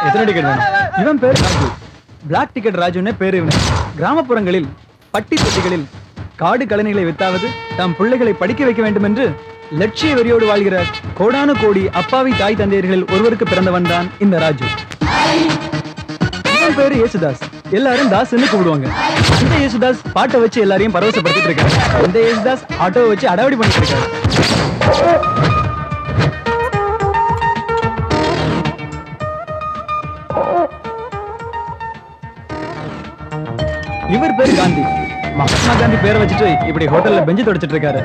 எத்தனை டிக்கெட் வேணும்? இவன் பேர் ராஜு. பிளாக் டிக்கெட் ராஜுன்னே பேர் இவனு. கிராமப்புறங்களில் பட்டி தொட்டிகளில் காடு கழனிகளை வித்தாவது தம் பிள்ளைகளை படிக்க வைக்க வேண்டும் என்று லட்சிய வெறியோடு வாழ்கிற கோடானு கோடி அப்பாவி தாய் தந்தையர்களில் ஒருவருக்கு பிறந்தவன் தான் இந்த ராஜு. இவன் பேரு யேசுதாஸ். எல்லாரும் தாஸ்ன்னு கூப்பிடுவாங்க. இந்த யேசுதாஸ் பாட்டை வச்சு எல்லாரையும் பரவசப்படுத்திட்டு இருக்காரு. இந்த யேசுதாஸ் ஆட்டோவை வச்சு அடாவடி பண்ணிட்டு இருக்காரு. இவர் பேரு காந்தி. மகாத்மா காந்தி பேரை வச்சுட்டு இப்படி ஹோட்டல்ல பெஞ்சு தொடச்சிட்டு இருக்காரு.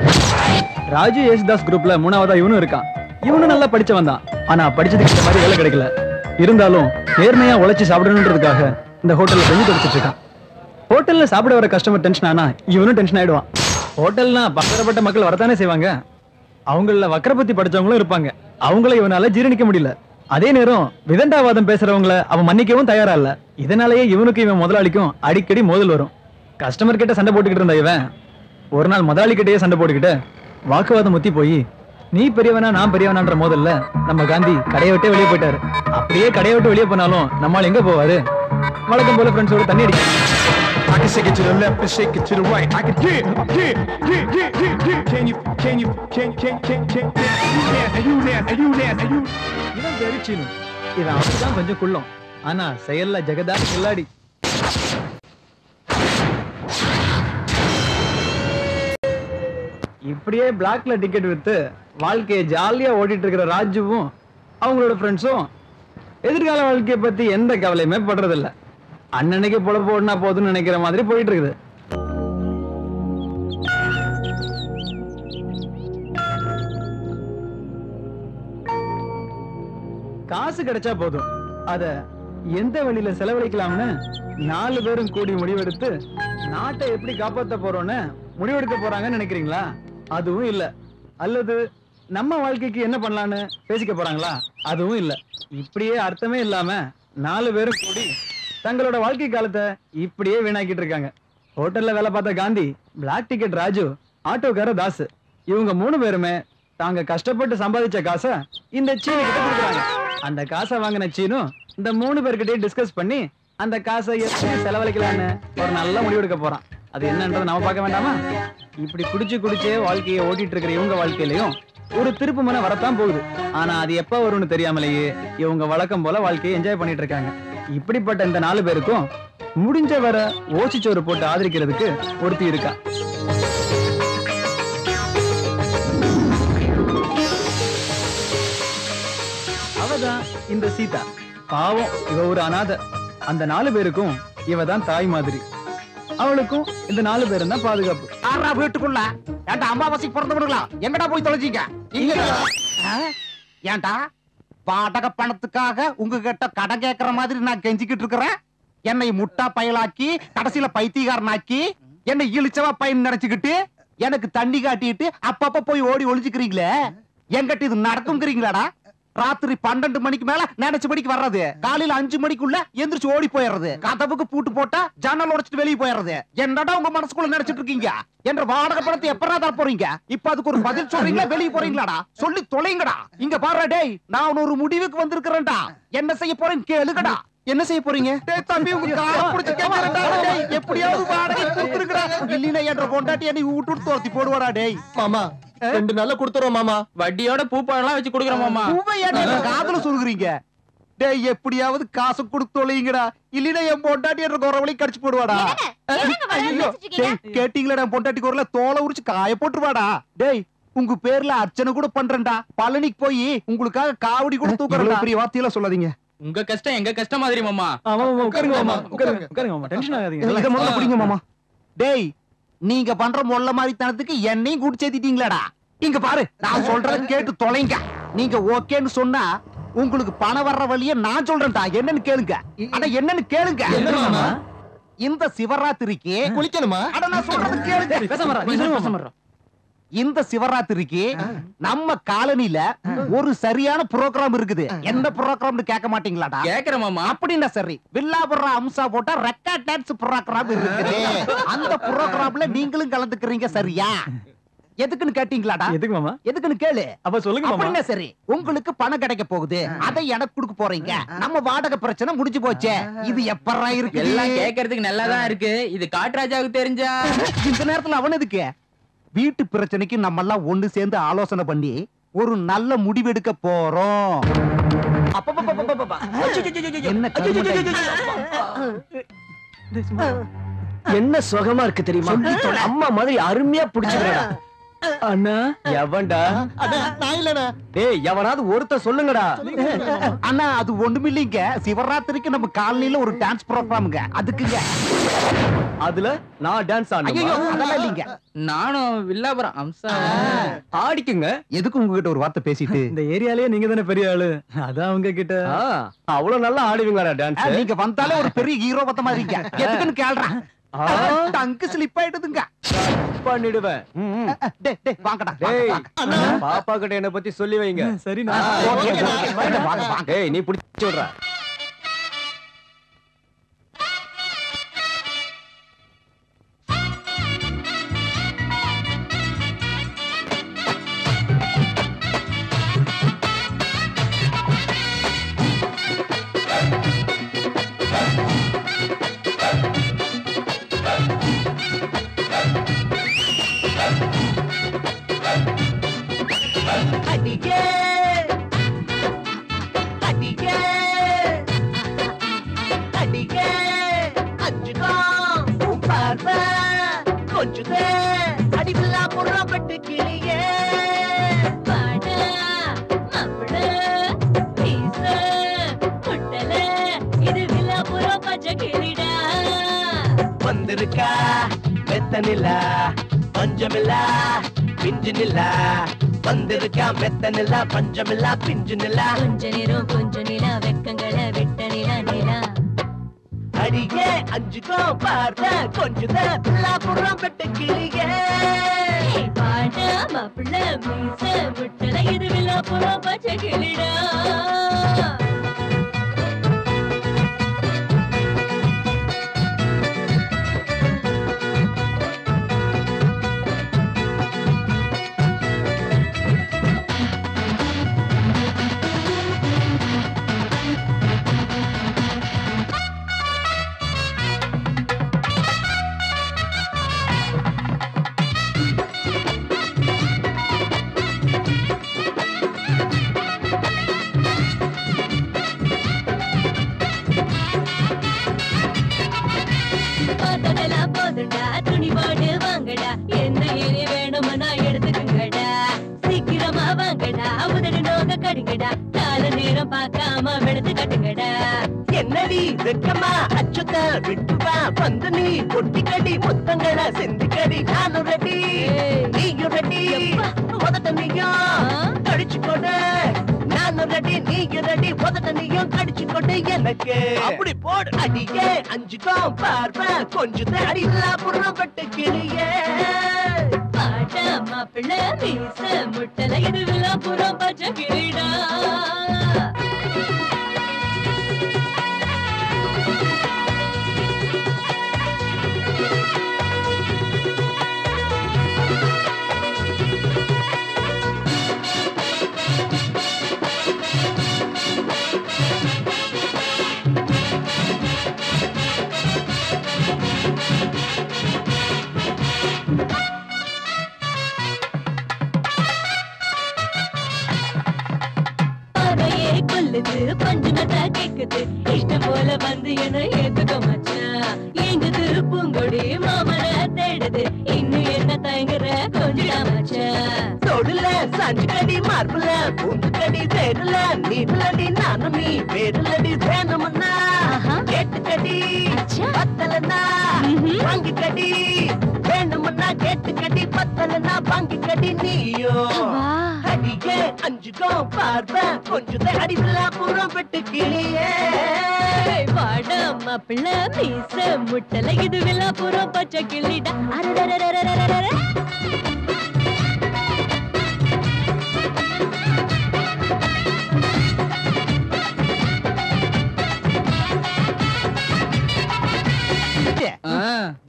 ராஜு யேசுதாஸ் குரூப்ல மூணாவதா இவனும் இருக்கான். இவனும் நல்லா படிச்சவன் தான். ஆனா படிச்சதுக்கு இந்த மாதிரி வேலை கிடைக்கல. இருந்தாலும் நேர்மையா உழைச்சு சாப்பிடணுன்றதுக்காக இந்த ஹோட்டல்ல பெஞ்சு தொடச்சிட்டு இருக்கான். ஹோட்டல்ல சாப்பிட வர கஸ்டமர் டென்ஷன் ஆனா இவனும் டென்ஷன் ஆயிடுவான். ஹோட்டல்னா பக்கரப்பட்ட மக்கள் வரத்தானே செய்வாங்க. அவங்கள வக்கரபத்தி படிச்சவங்களும் இருப்பாங்க. அவங்கள இவனால ஜீரணிக்க முடியல. அதே நேரம் விதண்டாவாதம் பேசுறவங்கள அவன் மன்னிக்கவும் தயாரா இல்ல. இதனாலேயே இவனுக்கு இவன் முதலாளிக்கும் அடிக்கடி மோதல் வரும். கஸ்டமர் கிட்ட சண்டை போட்டுக்கிட்டு இருந்த இவன் ஒரு நாள் முதலாளி கிட்டயே சண்டை போட்டுக்கிட்டு வாக்குவாதம் முத்தி போய் நீ பெரியவனா நான் பெரியவனான்ற மோதல்ல நம்ம காந்தி கடையை விட்டே வெளியே போயிட்டாரு. அப்படியே கடையை விட்டு வெளியே போனாலும் நம்மால் எங்க போவாரு? வழக்கம் போல ஃப்ரெண்ட்ஸோட தண்ணி அடிக்க. I can shake it to the left and shake it to the right. I can get. Can you இவன் பேரு சீனு. இவன் அப்படிதான் கொஞ்சம் குள்ளம். ஆனா செயல்ல ஜெகதா கில்லாடி. இப்படியே பிளாக்ல டிக்கெட் வித்து வாழ்க்கையை ஜாலியா ஓடிட்டு இருக்கிற ராஜுவும் அவங்களோட ஃப்ரெண்ட்ஸும் எதிர்கால வாழ்க்கையை பத்தி எந்த கவலையுமே படுறதில்ல. அண்ணனுக்கு பொழப்பு ஓடினா போதுன்னு நினைக்கிற மாதிரி போயிட்டு இருக்குது. காசு கிடைச்சா போதும், அத எந்த வழியில செலவழிக்கலாம்னு 4 பேரும் கூடி முடிவெடுத்து நாட்டை எப்படி காப்பாற்ற போறோம்னு முடிவெடுக்க போறாங்கன்னு நினைக்கிறீங்களா? அதுவும் இல்ல. அல்லது நம்ம வாழ்க்கைக்கு என்ன பண்ணலான்னு பேசிக்க போறாங்களா? அதுவும் இல்ல. இப்படியே அர்த்தமே இல்லாம 4 பேரும் கூடி தங்களோட வாழ்க்கை காலத்தை இப்படியே வீணாக்கிட்டு இருக்காங்க. ஹோட்டல்ல வேலை பார்த்த காந்தி, பிளாக் டிக்கெட் ராஜு, ஆட்டோக்கார தாஸ், இவங்க 3 பேருமே தாங்க கஷ்டப்பட்டு சம்பாதிச்ச காசை இந்த சீனு கிட்ட கொடுக்குறாங்க. அந்த காசை வாங்கின சீனு இந்த 3 பேர்கிட்டயே டிஸ்கஸ் பண்ணி அந்த காசை எப்படி செலவழிக்கலான்னு ஒரு நல்ல முடிவெடுக்க போறான். அது என்னன்றதை நாம பார்க்க வேண்டாமா? இப்படி குடிச்சே வாழ்க்கையை ஓட்டிட்டு இருக்கிற இவங்க வாழ்க்கையிலையும் ஒரு திருப்பு மன வரத்தான் போகுது. ஆனா அது எப்ப வரும்னு தெரியாமலேயே இவங்க வழக்கம் போல வாழ்க்கையை என்ஜாய் பண்ணிட்டு இருக்காங்க. இப்படிப்பட்ட இந்த 4 பேருக்கும் முடிஞ்ச வர ஓசிச்சோறு போட்டு ஆதரிக்கிறதுக்கு ஒருத்தி இருக்கா. அவதான் இந்த சீதா. பாவம், இவ ஒரு அனாதை. அந்த 4 பேருக்கும் இவ தான் தாய் மாதிரி. அவளுக்கும் இந்த 4 பேரும் தான் பாதுகாப்பு. ஆறா வீட்டுக்குள்ள ஏன்டா அமாவாசைக்கு பிறந்தவங்களா எங்கடா போய் தொலைச்சிங்க? ஏன்டா வாடகை பணத்துக்காக உங்ககிட்ட கடன் கேட்கற மாதிரி நான் கெஞ்சிக்கிட்டு இருக்கிறேன். என்னை முட்டா பயலாக்கி கடைசியில பைத்தியக்காரனாக்கி என்னை இழிச்சவா பையன் நினைச்சுக்கிட்டு எனக்கு தண்ணி காட்டிட்டு அப்பப்ப போய் ஓடி ஒளிஞ்சுக்கிறீங்களே, என்கிட்ட இது நடக்குங்கிறீங்களாடா? ராத்திரி 12 மணிக்கு மேல நினைச்சபடிக்கு வர்றது, காலையில 5 மணிக்குள்ள எந்திரிச்சு ஓடி போயிடுறது, கதவுக்கு பூட்டு போட்டா ஜன்னல் உடைச்சிட்டு வெளியே போயிடுறது. என்னடா உங்க மனசுக்குள்ள நினைச்சிட்டு இருக்கீங்க? என்ற வாடகை பணத்தை எப்படா தர போறீங்க? இப்ப அதுக்கு ஒரு பதில் சொல்றீங்களா? வெளியே போறீங்களாடா? சொல்லி தொலைங்கடா. இங்க பாரு டேய், நான் ஒரு முடிவுக்கு வந்திருக்கிறேன்டா. என்ன செய்ய போறேன்னு கேளுங்கடா. என்ன செய்ய போறீங்க? டேய் தம்பி, உங்க காலை புடிச்சு கேக்குறேன்டா. டேய் எப்படியாவது வாடகை கொடுத்துருங்கடா. இல்லைனா என்ற பொண்டாட்டி என்னை விட்டுட்டு தோர்த்தி போடுவாடா. டேய் மாமா 2 நாள்ல கொடுத்துறோம் மாமா. வட்டியோட பூப்பழம்லாம் வச்சு கொடுக்குறோம் மாமா. பூவை ஏன்டா காதுல சொல்லுறீங்க? டேய் எப்படியாவது காசு கொடுத்து தொலைங்கடா. இல்லைனா என் பொண்டாட்டி என்ற குரவளை கடிச்சு போடுவாடா. கேட்டீங்களா? பொண்டாட்டி குரல தோலை உரிச்சு காய போட்டுருவாடா. டேய் உங்க பேர்ல அர்ச்சனை கூட பண்றேன்டா. பழனிக்கு போய் உங்களுக்காக காவடி கூட தூக்குறேன்டா. பெரிய வார்த்தையெல்லாம் சொல்லாதீங்க. உங்க கஷ்டம் எங்க கஷ்டம் மாதிரி மாமா. உட்காருங்க மாமா, உட்காருங்க மாமா, டென்ஷன் ஆகாதீங்க. இத முதல்ல புடிங்க மாமா. டேய் நீங்க பண்ற மொள்ள மாதிரி தனத்துக்கு என்னையும் கூட்டி சேர்த்திட்டீங்களாடா. இங்க பாரு, நான் சொல்றத கேட்டு தொலைங்க. நீங்க ஓகேன்னு சொன்னா உங்களுக்கு பணம் வர்ற வழியை நான் சொல்றேன்டா. என்னன்னு கேளுங்க. அட என்னன்னு கேளுங்க. இந்த சிவராத்திரிக்கு குளிக்கணுமா? அட நான் சொல்றத கேளுங்க. இந்த சிவராத்திரிக்கு நம்ம காலனில ஒரு சரியான புரோகிராம் இருக்குது. எந்த புரோகிராம்னு கேட்க மாட்டீங்களாடா? கேக்குற மாமா. அப்படின்னா சரி, வில்லாபுர அம்சா போட்டா ரெக்கார்ட் டான்ஸ் புரோகிராம் இருக்குது. அந்த புரோகிராம்ல நீங்களும் கலந்துக்கிறீங்க சரியா? எதுக்குன்னு கேட்டீங்களாடா? எதுக்கு மாமா? எதுக்குன்னு கேளு. அப்ப சொல்லுங்க மாமா. அப்படின்னா சரி, உங்களுக்கு பணம் கிடைக்க போகுது, அதை எனக்கு கொடுக்க போறீங்க. நம்ம வாடகை பிரச்சனை முடிஞ்சு போச்சே. இது எப்பறா இருக்கு? எல்லாம் கேக்குறதுக்கு நல்லாதான் இருக்கு. இது காட்டுராஜாவுக்கு தெரிஞ்சா இந்த நேரத்துல அவன் எதுக்கு? வீட்டு பிரச்சனைக்கு நம்ம எல்லாம் ஒண்ணு சேர்ந்து ஆலோசனை பண்ணி ஒரு நல்ல முடிவெடுக்க போறோம். என்ன என்ன சுகமா இருக்கு தெரியுமா? அம்மா மாதிரி அருமையா புடிச்சுக்கிறா. அண்ணா எவன்டா? டேய், எவனாவது ஒருத்தர் சொல்லுங்கடா. அண்ணா அது ஒண்ணுமில்லைங்க. சிவராத்திரிக்கு நம்ம காலனில ஒரு டான்ஸ் ப்ரோகிராமுங்க, அதுக்குங்க. அதுல நான் டான்ஸ் ஐயோ ஆடணும். அதெல்லாம் இல்லைங்க. நானும் வில்லாபுரம் அம்சா ஆடிக்குங்க. எதுக்கு உங்ககிட்ட ஒரு வார்த்தை பேசிட்டு? இந்த ஏரியாலயே நீங்க தானே பெரிய ஆளு, அதான் அவங்க கிட்ட. அவ்வளவு நல்லா ஆடுவீங்கடா டான்ஸ். நீங்க வந்தாலே ஒரு பெரிய ஹீரோ பத்த மாதிரிங்க. எதுக்குன்னு கேள்றேன். டங்கு ஸ்லிப் ஆயிடுதுங்க. பண்ணிடுவேன். டேய் வாங்கடா. டேய், பாப்பா கிட்ட என்ன பத்தி சொல்லி வைங்க. சரி வாங்க. டேய், நீ புடிச்சு விடுற. வந்திருக்கா மெத்தனில்லா பஞ்சமில்லா பிஞ்சினில்லா. வந்திருக்கா மெத்தனில்லா பஞ்சமில்லா பிஞ்சினில்லா. கொஞ்ச நேரம் கொஞ்ச நிலா வெக்கங்களை விட்ட நிலா நிலா. அடியே அஞ்சுக்கோ பார்த்த கொஞ்சம் புறம் பெட்ட கிளியே. பாடா மாப்பிள்ள மீச முட்டல இது விழாப்புறம் பச்சை கிளிடா. துணிபாடு வாங்கடா, என்ன ஏறி வேணும்னா எடுத்துக்குங்கடா. சீக்கிரமா வாங்கடா, உதடு நோக கடுங்கடா. கால நேரம் பார்க்காம வெளுத்து கட்டுங்கடா. என்னடி வெக்கமா அச்சுத்த விட்டுவா வந்து நீ கொட்டிக்கடி முத்தங்கள செந்திக்கடி. நானும் ரெடி நீயும் ரெடி உதட்ட நீயும் கடிச்சு கொடு. நானும் ரெடி நீயும் ரெடி உதட்ட நீயும் கடிச்சு கொடு. எனக்கு அப்படி போடு. அடியே அஞ்சுக்கோ பார்வை கொஞ்சம் அடிலா புறம் பட்டு கிளியே. பாடா மாப்பிள்ள மீச முட்டல இது விழாப்புறம் பச்சை கிளிடா. பஞ்சுனதா கேக்குது இஷ்டம் போல வந்து என்ன ஏத்துக்க மச்சான். எங்குது பூங்கொடி மாமர தேடுது இன்னும் என்ன தயங்குற கொஞ்சம் மச்சான். தொடுல சாஞ்சு கடி மார்புல பூந்து கடி வேடுல நீடுலடி. நானும் நீ வேடுலடி வேணும்னா கேட்டு கடி பத்தலனா வாங்கி கடி. வேணும்னா கேட்டு கடி பத்தலனா வாங்கி கடி. நீயோ அடியே அஞ்சுக்கோ பார்வை கொஞ்சம் அடிவில்லா புறம் பெட்டு கிளியே. பாடா மாப்பிள்ள மீச முட்டல இது விழாப்புறம் பச்சை கிளிடா. அரரரரரரரர.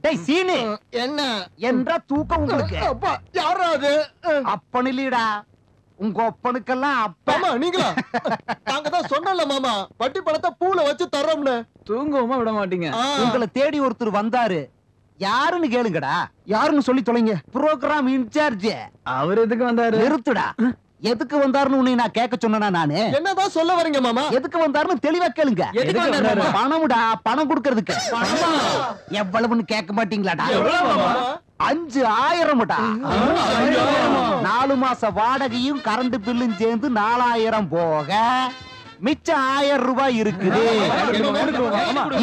டேய் சீனு என்ன என்ற தூக்கம் உங்களுக்கு அப்பா யாரா அது அப்பன் இல்லடா உங்க அப்பனுக்கெல்லாம் அப்பா மாமா நீங்களா நாங்க தான் சொன்னல மாமா வட்டி பணத்தை பூல வச்சு தர்றோம்னு தூங்கவுமா விட மாட்டீங்க உங்களை தேடி ஒருத்தர் வந்தாரு யாருன்னு கேளுங்கடா யாருன்னு சொல்லி தொலைங்க ப்ரோக்ராம் இன்சார்ஜ் அவர் எதுக்கு வந்தாரு? நிறுத்துடா எதுக்கு வந்தாருன்னு உன்னை நான் கேட்க சொன்னா நானு என்னதான் சொல்ல வரீங்க மாமா எதுக்கு வந்தாருன்னு தெளிவா கேளுங்க எதுக்கு வந்தாரு? பணம்டா பணம் கொடுக்கறதுக்கு எவ்வளவுன்னு கேட்க மாட்டீங்களாடா 5000 4 மாச வாடகையும் கரண்ட் பில்லும் சேர்ந்து 4000 போக மிச்சம் 1000 ரூபாய் இருக்குது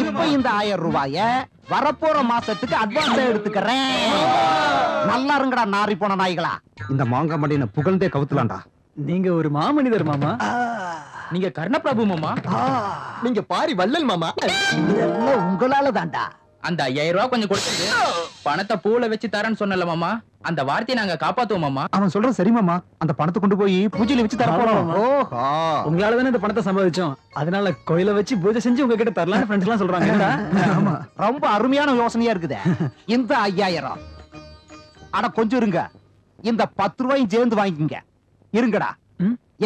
இப்ப இந்த 1000 ரூபாய வரப்போற மாசத்துக்கு அட்வான்ஸ் எடுத்துக்கிறேன் நல்லா இருங்கடா நாரி போன நாய்களா இந்த மாங்கா மண்டின புகழ்ந்தே கவுத்துலாம்டா நீங்க ஒரு மாமனிதர் மாமா. நீங்க கர்ணபிரபு மாமா. நீங்க பாரி வள்ளல் மாமா இதெல்லாம் உங்களால தான்டா அந்த 5000 ரூபாய் கொஞ்சம் கொடுத்து பணத்தை பூல வச்சு தரேன்னு சொன்னல மாமா, அந்த வார்த்தையை நாங்க காப்பாத்துவோம் மாமா. அவன் சொல்றது சரி மாமா அந்த பணத்தை கொண்டு போய் பூஜையில வச்சு தர போறோம் ஓஹோ உங்களால தானே இந்த பணத்தை சம்பாதிச்சோம், அதனால கோயில வச்சு பூஜை செஞ்சு உங்ககிட்ட தரலாம் ஃப்ரெண்ட்ஸ் எல்லாம் சொல்றாங்க. என்னடா? ஆமா ரொம்ப அருமையான யோசனையா இருக்குதே இந்த 5000 அட கொஞ்சம் இருங்க இந்த 10 ரூபாயும் சேர்ந்து வாங்கிக்கங்க இருங்கடா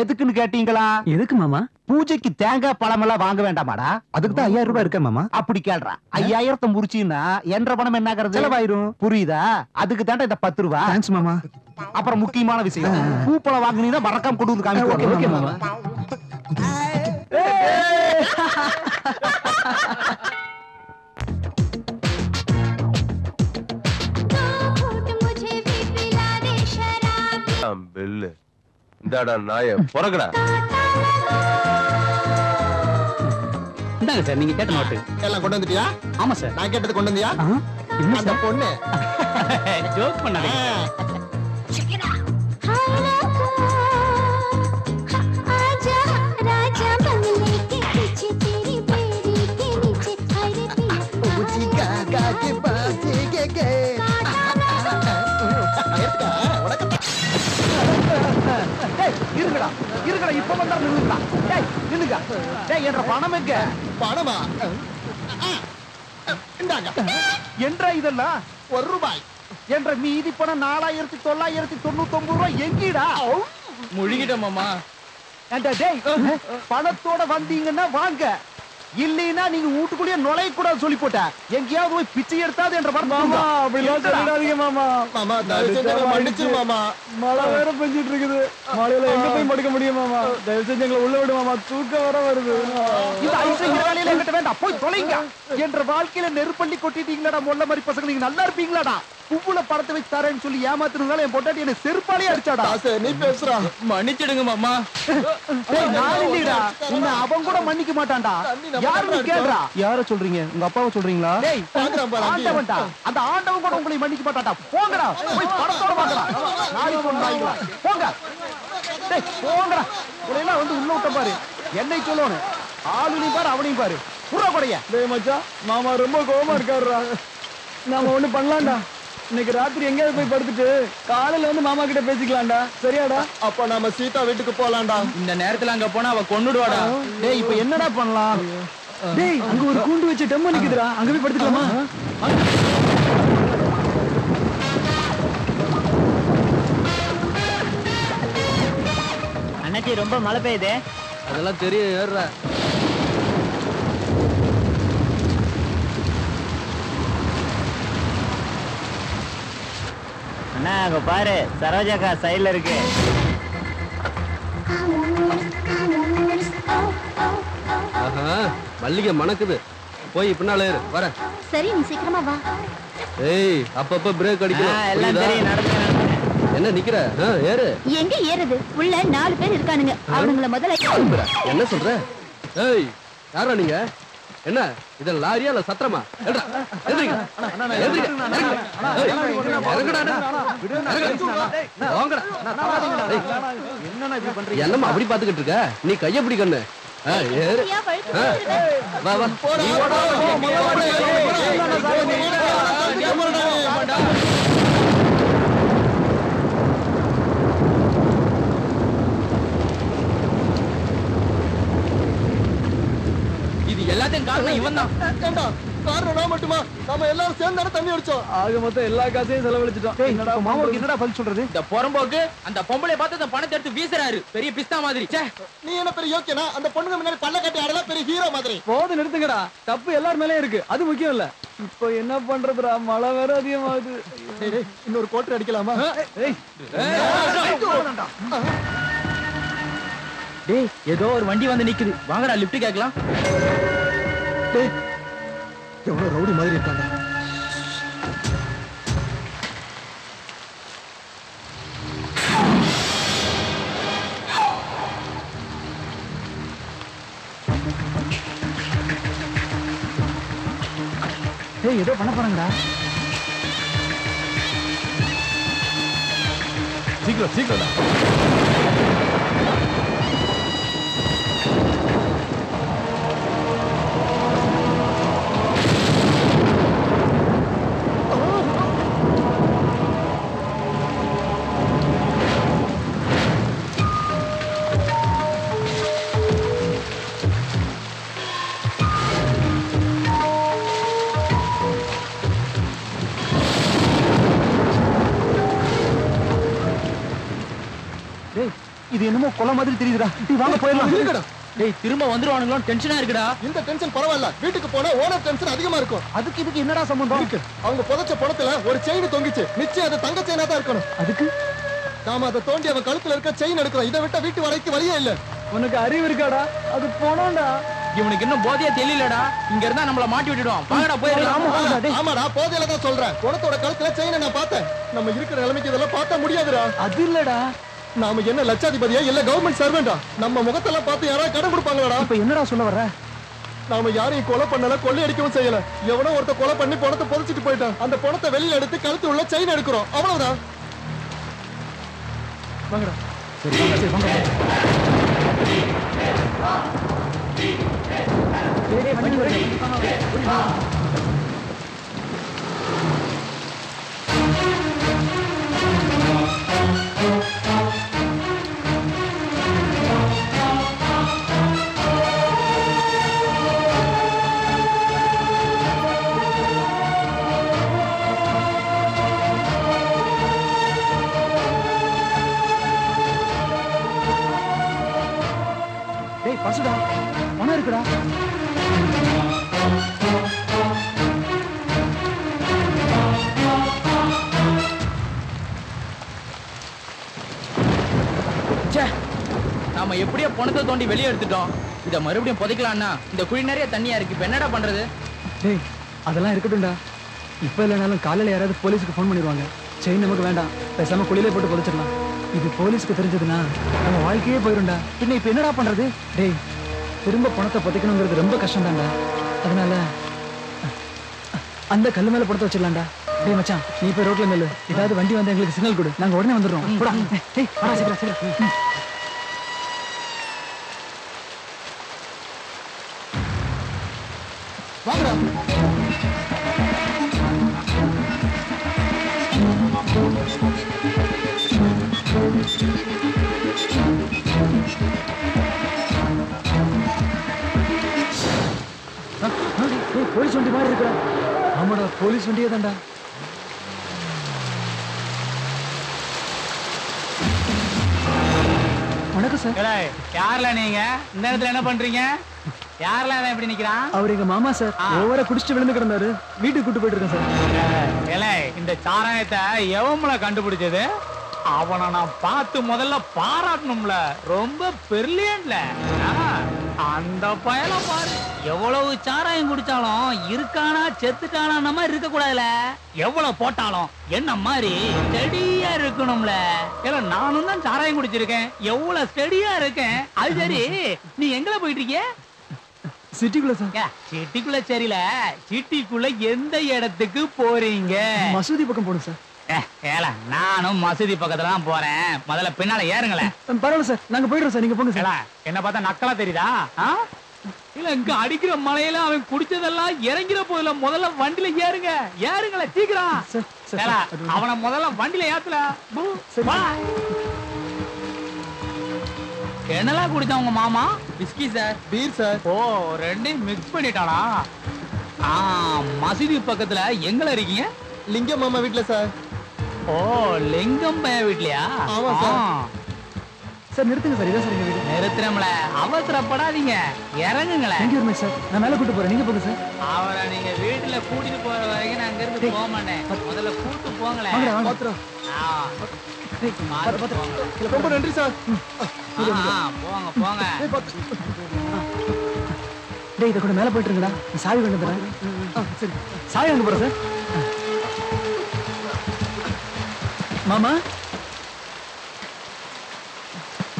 எதுக்குன்னு கேட்டீங்களா? எதுக்கு மாமா? பூஜைக்கு தேங்காய் பழம் எல்லாம் வாங்க வேண்டாமாடா அதுக்கு தான் 5000 ரூபாய் இருக்க மாமா அப்படி கேள்றா 5000 முடிச்சுன்னா என்ற பணம் என்ன ஆகிறது செலவாயிரும் புரியுதா அதுக்கு தாண்டா இந்த 10 ரூபாய் தேங்க்ஸ் மாமா அப்புறம் முக்கியமான விஷயம் பூப்பழம் வாங்குனீங்கன்னா மறக்காம கொண்டு வந்து காமிக்க ஓகே மாமா. பெல்லு இந்தாடா நாய பொறக்கடா. இந்தாங்க சார் நீங்க கேட்ட நோட்டு. எல்லாம் கொண்டு வந்துட்டியா? ஆமா சார். நான் கேட்டது கொண்டு வந்தியா? அந்த பொண்ணு ஜோக் பண்ணாதீங்க. இருங்கடா இருங்கடா இப்ப வந்தா நில்லுங்கடா டேய் நில்லுங்க டேய் என்ற பணம் எங்க பணமா இந்தாங்க என்ற இதெல்லாம் ₹1 என்ற மீதி பணம் 4999 ரூபாய் எங்கீடா முழுகிட்ட மாமா. ஏண்டா டேய் பணத்தோட வந்தீங்கன்னா வாங்க இல்லைன்னா நீங்க வீட்டுக்குள்ளேயே நுழைய கூடாது சொல்லி போட்ட எங்கேயாவது போய் பிச்சை எடுத்தாது என்ற பணம் மாமா அப்படிலாம் சொல்லிடாதீங்க மாமா. மாமா தயவு செஞ்சு எங்களை மன்னிச்சிரு மாமா மழை வேற பெஞ்சிட்டு இருக்குது, மழையில எங்க போய் மடுக்க முடியும் மாமா? தயவு செஞ்சு எங்களை உள்ள விடு மாமா, தூக்கம் வர வருது. இந்த ஐஸ்கிரீம் வேலையில என்கிட்ட வேண்டாம் போய் தொலைங்க என்ற வாழ்க்கையில நெருப்பள்ளி கொட்டிட்டீங்களாடா மொல்ல மாதிரி பசங்க நீங்க நல்லா இருப்பீங்களாடா புவ்வுல படத்தை வச்சு தரேன்னு சொல்லி ஏமாத்துறதுனால என் பொட்டாட்டி என்ன செருப்பாலே அடிச்சாடா தாசு நீ பேசுறா மன்னிச்சிடுங்க மாமா. டேய் நான் இல்லடா உன்னை அவன் கூட மன்னிக்க மாட்டான்டா யாருன்னு கேளுடா யார சொல்றீங்க உங்க அப்பாவை சொல்றீங்களா டேய் பாக்குறேன் பாரு அங்கேயே. ஆண்டவன்டா அந்த ஆண்டவன் கூட உங்களை மன்னிக்க மாட்டான்டா போங்கடா போய் படத்தோட வாங்கடா நாளைக்கு கொண்டாங்களா போங்க டேய் போங்கடா உன்னையெல்லாம் வந்து உள்ள விட்ட பாரு என்னை சொல்லணும் ஆளுனையும் பாரு அவனையும் பாரு புறா கொடைய டேய் மச்சான், மாமா ரொம்ப கோவமா இருக்காருடா. நாம ஒண்ணு பண்ணலாம்டா, இன்னைக்கு ராத்திரி எங்கேயாவது போய் படுத்துட்டு காலையில வந்து மாமா கிட்ட பேசிக்கலாம்டா, சரியாடா? அப்ப நாம சீதா வீட்டுக்கு போலாம்டா. இந்த நேரத்துல அங்க போனா அவ கொன்னுடுவாடா. டேய் இப்போ என்னடா பண்ணலாம் டேய் அங்க ஒரு கூண்டு வச்சு டெம்மோ நிக்குதுடா, அங்க போய் படுத்துக்கலாமா? அண்ணாச்சி ரொம்ப மழை பெய்யுது. அதெல்லாம் தெரியும் ஏறுற. அண்ணா அங்க பாரு சரோஜாக்கா சைடுல இருக்கு. மல்லிகை மணக்குது போய் பின்னால ஏறு வர. சரி நீ சீக்கிரமா வா. ஏய் அப்பப்ப பிரேக் அடிக்கணும் எல்லாம் புரியுதா? தெரியும் நடந்து. என்ன நிக்கிற ஏறு. எங்க ஏறுது? உள்ள 4 பேர் இருக்கானுங்க, அவனுங்கள முதல்ல. என்ன சொல்ற? ஏய் யாரா நீங்க? என்ன இது லாரியா இல்ல சத்திரமா? ஏறுடா, எந்திரிங்க, எந்திரிங்க, இறங்குங்க. ஏய், இறங்குடா, வாங்கடா. ஏய், என்னம்மா அப்படி பாத்துக்கிட்டு இருக்க? நீ கைய பிடிக்கண்ணு. ஏறு. ஐயா, வழுக்கு ஆ, விழுந்துருவேன். வா வா. நீ ஓடா, இது எல்லாத்தையும் காரணம் இவன் தான். ஏண்டா காரணம் நான் மட்டுமா? நாம எல்லாரும் சேர்ந்து தண்ணி அடிச்சோம். ஆக மொத்தம் எல்லா காசையும் செலவழிச்சிட்டோம். என்னடா மாமாவுக்கு என்னடா பதில் சொல்றது? இந்த புறம்போக்கு அந்த பொம்பளை பார்த்து அந்த பணத்தை எடுத்து வீசுறாரு பெரிய பிஸ்தா மாதிரி. நீ என்ன பெரிய யோக்கியனா? அந்த பொண்ணுங்க முன்னாடி பல்ல கட்டி ஆடலாம் பெரிய ஹீரோ மாதிரி. போது நிறுத்துங்கடா. தப்பு எல்லார் மேலயும் இருக்கு, அது முக்கியம் இல்ல. இப்போ என்ன பண்றதுடா? மழை வேற அதிகமாகுது. இன்னொரு கோட்டர் அடிக்கலாமா? டேய் ஏதோ ஒரு வண்டி வந்து நிக்குது, வாங்கடா லிஃப்ட் கேட்கலாம். எவ்வளவு ரவுடி மாதிரி இருக்காங்க. ஏய் ஏதோ பண்ண போறாங்கடா. சீக்கிரம் சீக்கிரம்டா. இது என்னமோ கொலை மாதிரி தெரியுதுடா. வாங்க போயிடலாம். டேய் திரும்ப வந்துருவானுங்களோ டென்ஷனா இருக்குடா. இந்த டென்ஷன் பரவாயில்ல, வீட்டுக்கு போனா ஓனர் டென்ஷன் அதிகமா இருக்கும். அதுக்கு இதுக்கு என்னடா சம்பந்தம் இருக்கு? அவங்க புதைச்ச பணத்துல ஒரு செயின் தொங்கிச்சு. நிச்சயம் அது தங்க செயினா தான் இருக்கணும். அதுக்கு நாம அதை தோண்டி அவன் கழுத்துல இருக்க செயின் எடுக்கிறோம். இதை விட்ட வீட்டு வரைக்கும் வழியே இல்ல. உனக்கு அறிவு இருக்காடா? அது போனோம்டா. இவனுக்கு இன்னும் போதையா தெரியலடா. இங்க இருந்தா நம்மள மாட்டி விட்டுடுவான். வாங்கடா போயிடலாம். ஆமாடா, போதையில தான் சொல்றேன். குணத்தோட கழுத்துல செயினை நான் பார்த்தேன். நம்ம இருக்கிற நிலைமைக்கு இதெல்லாம் பார்த்தா முடியாதுடா. அது இல்லடா. நாம என்ன லட்சாதிபதியா இல்ல கவர்மெண்ட் சர்வெண்டா? நம்ம முகத்தெல்லாம் பார்த்து யாராவது கடன் கொடுப்பாங்களாடா? இப்ப என்னடா சொல்ல வர்ற? நாம யாரையும் கொலை பண்ணல, கொள்ளையடிக்கவும் செய்யல. எவனோ ஒருத்த கொலை பண்ணி பணத்தை புதைச்சிட்டு போயிட்டான். அந்த பணத்தை வெளியில எடுத்து கழுத்து உள்ள செயின் எடுக்கிறோம், அவ்வளவுதான். வாங்கடா. சரி வாங்க, சரி வாங்க. வண்டி வருது. டேய் பசுடா, பணம் இருக்குடா. நாம எப்படியோ பணத்தை தோண்டி வெளியே எடுத்துட்டோம். இத மறுபடியும் புதைக்கலாம்னா இந்த குழி நிறைய தண்ணியா இருக்கு. இப்ப என்னடா பண்றது? டேய் அதெல்லாம் இருக்கட்டும்டா. இப்ப இல்லைனாலும் காலையில யாராவது போலீஸுக்கு ஃபோன் பண்ணிடுவாங்க. செயின் நமக்கு வேண்டாம், பேசாம குழியிலே போட்டு புதைச்சிடலாம். இது போலீஸ்க்கு தெரிஞ்சதுன்னா நம்ம வாழ்க்கையே போயிரும்டா. பின்ன இப்ப என்னடா பண்றது? டேய் திரும்ப பணத்தை புதைக்கணுங்கிறது ரொம்ப கஷ்டம்தான்டா. அதனால அந்த கல்லு மேல படுத்து வச்சிடலாம்டா. டேய் மச்சான், நீ போய் ரோட்ல மேல ஏதாவது வண்டி வந்து எங்களுக்கு சிக்னல் கொடு, நாங்க உடனே வந்துடுறோம். போடா. டேய் வாடா சீக்கிரம் சீக்கிரம். வாங்கடா. போலீஸ் வண்டி மாதிரி இருக்குடா. ஆமாடா, போலீஸ் வண்டியே தான்டா. வணக்கம் சார். யார்ல நீங்க இந்த இடத்துல என்ன பண்றீங்க? யார்ல அவன் எப்படி நிக்கிறான்? அவர் எங்க மாமா சார். ஓவரா குடிச்சிட்டு விழுந்து கிடந்தாரு, வீட்டுக்கு கூட்டு போயிட்டு இருக்கேன் சார். இந்த சாராயத்தை எவன்ல கண்டுபிடிச்சது? அவனை நான் பார்த்து முதல்ல பாராட்டணும்ல. ரொம்ப பிரில்லியன்ட்ல. அந்த பயல பாரு, எவ்வளவு சாராயம் குடிச்சாலும் இருக்கானா செத்துட்டானா நம்ம இருக்க கூடாதுல. எவ்வளவு போட்டாலும் என்ன மாதிரி ஸ்டெடியா இருக்கணும்ல. ஏன்னா நானும் தான் சாராயம் குடிச்சிருக்கேன், எவ்வளவு ஸ்டெடியா இருக்கேன். அது சரி, நீ எங்க போயிட்டு இருக்கிய? சிட்டிக்குள்ள சார். சிட்டிக்குள்ள சரியில, சிட்டிக்குள்ள எந்த இடத்துக்கு போறீங்க? மசூதி பக்கம் போடும் சார். நானும் மசூதி பக்கத்துல தான் போறேன். முதல்ல பின்னால ஏறுங்களேன். பரவாயில்ல சார், நாங்க போயிடுறோம் சார், நீங்க போங்க சார். என்ன பார்த்தா நக்கலா தெரியுதா? இல்ல இங்க அடிக்கிற மலையில அவன் குடிச்சதெல்லாம் இறங்கிற போதுல. முதல்ல வண்டியில ஏறுங்க, ஏறுங்கள சீக்கிரம். அவனை முதல்ல வண்டியில ஏத்துல. என்னெல்லாம் குடிச்சா உங்க மாமா? Whisky sir. Beer sir. ஓ, ரெண்டையும் மிக்ஸ் பண்ணிட்டானா? மசூதி பக்கத்துல எங்கல இருக்கீங்க? லிங்கம் மாமா வீட்டுல சார். ஓ, லிங்கம் பைய வீட்லயா? ஆமா சார். சார் நிறுத்துங்க சார், இதான் சார் எங்க வீடு. நிறுத்துறோம்ல, அவசரப்படாதீங்க, இறங்குங்களேன். Thank you very much sir. நான் மேல கூட்டு போறேன், நீங்க போங்க சார். அவரை நீங்க வீட்டுல கூட்டிட்டு போற வரைக்கும் நான் அங்க இருந்து போக மாட்டேன். முதல்ல கூட்டு போங்களேன். வாங்கடா, வாங்க. பாத்துறோம். போங்க. ரொம்ப நன்றி சார். போங்க போங்க. டேய் இத கூட மேல போயிட்டு இருக்கடா. சாவி கொண்டு வரேன். சரி. சாவி வாங்க போறேன் சார். மாமா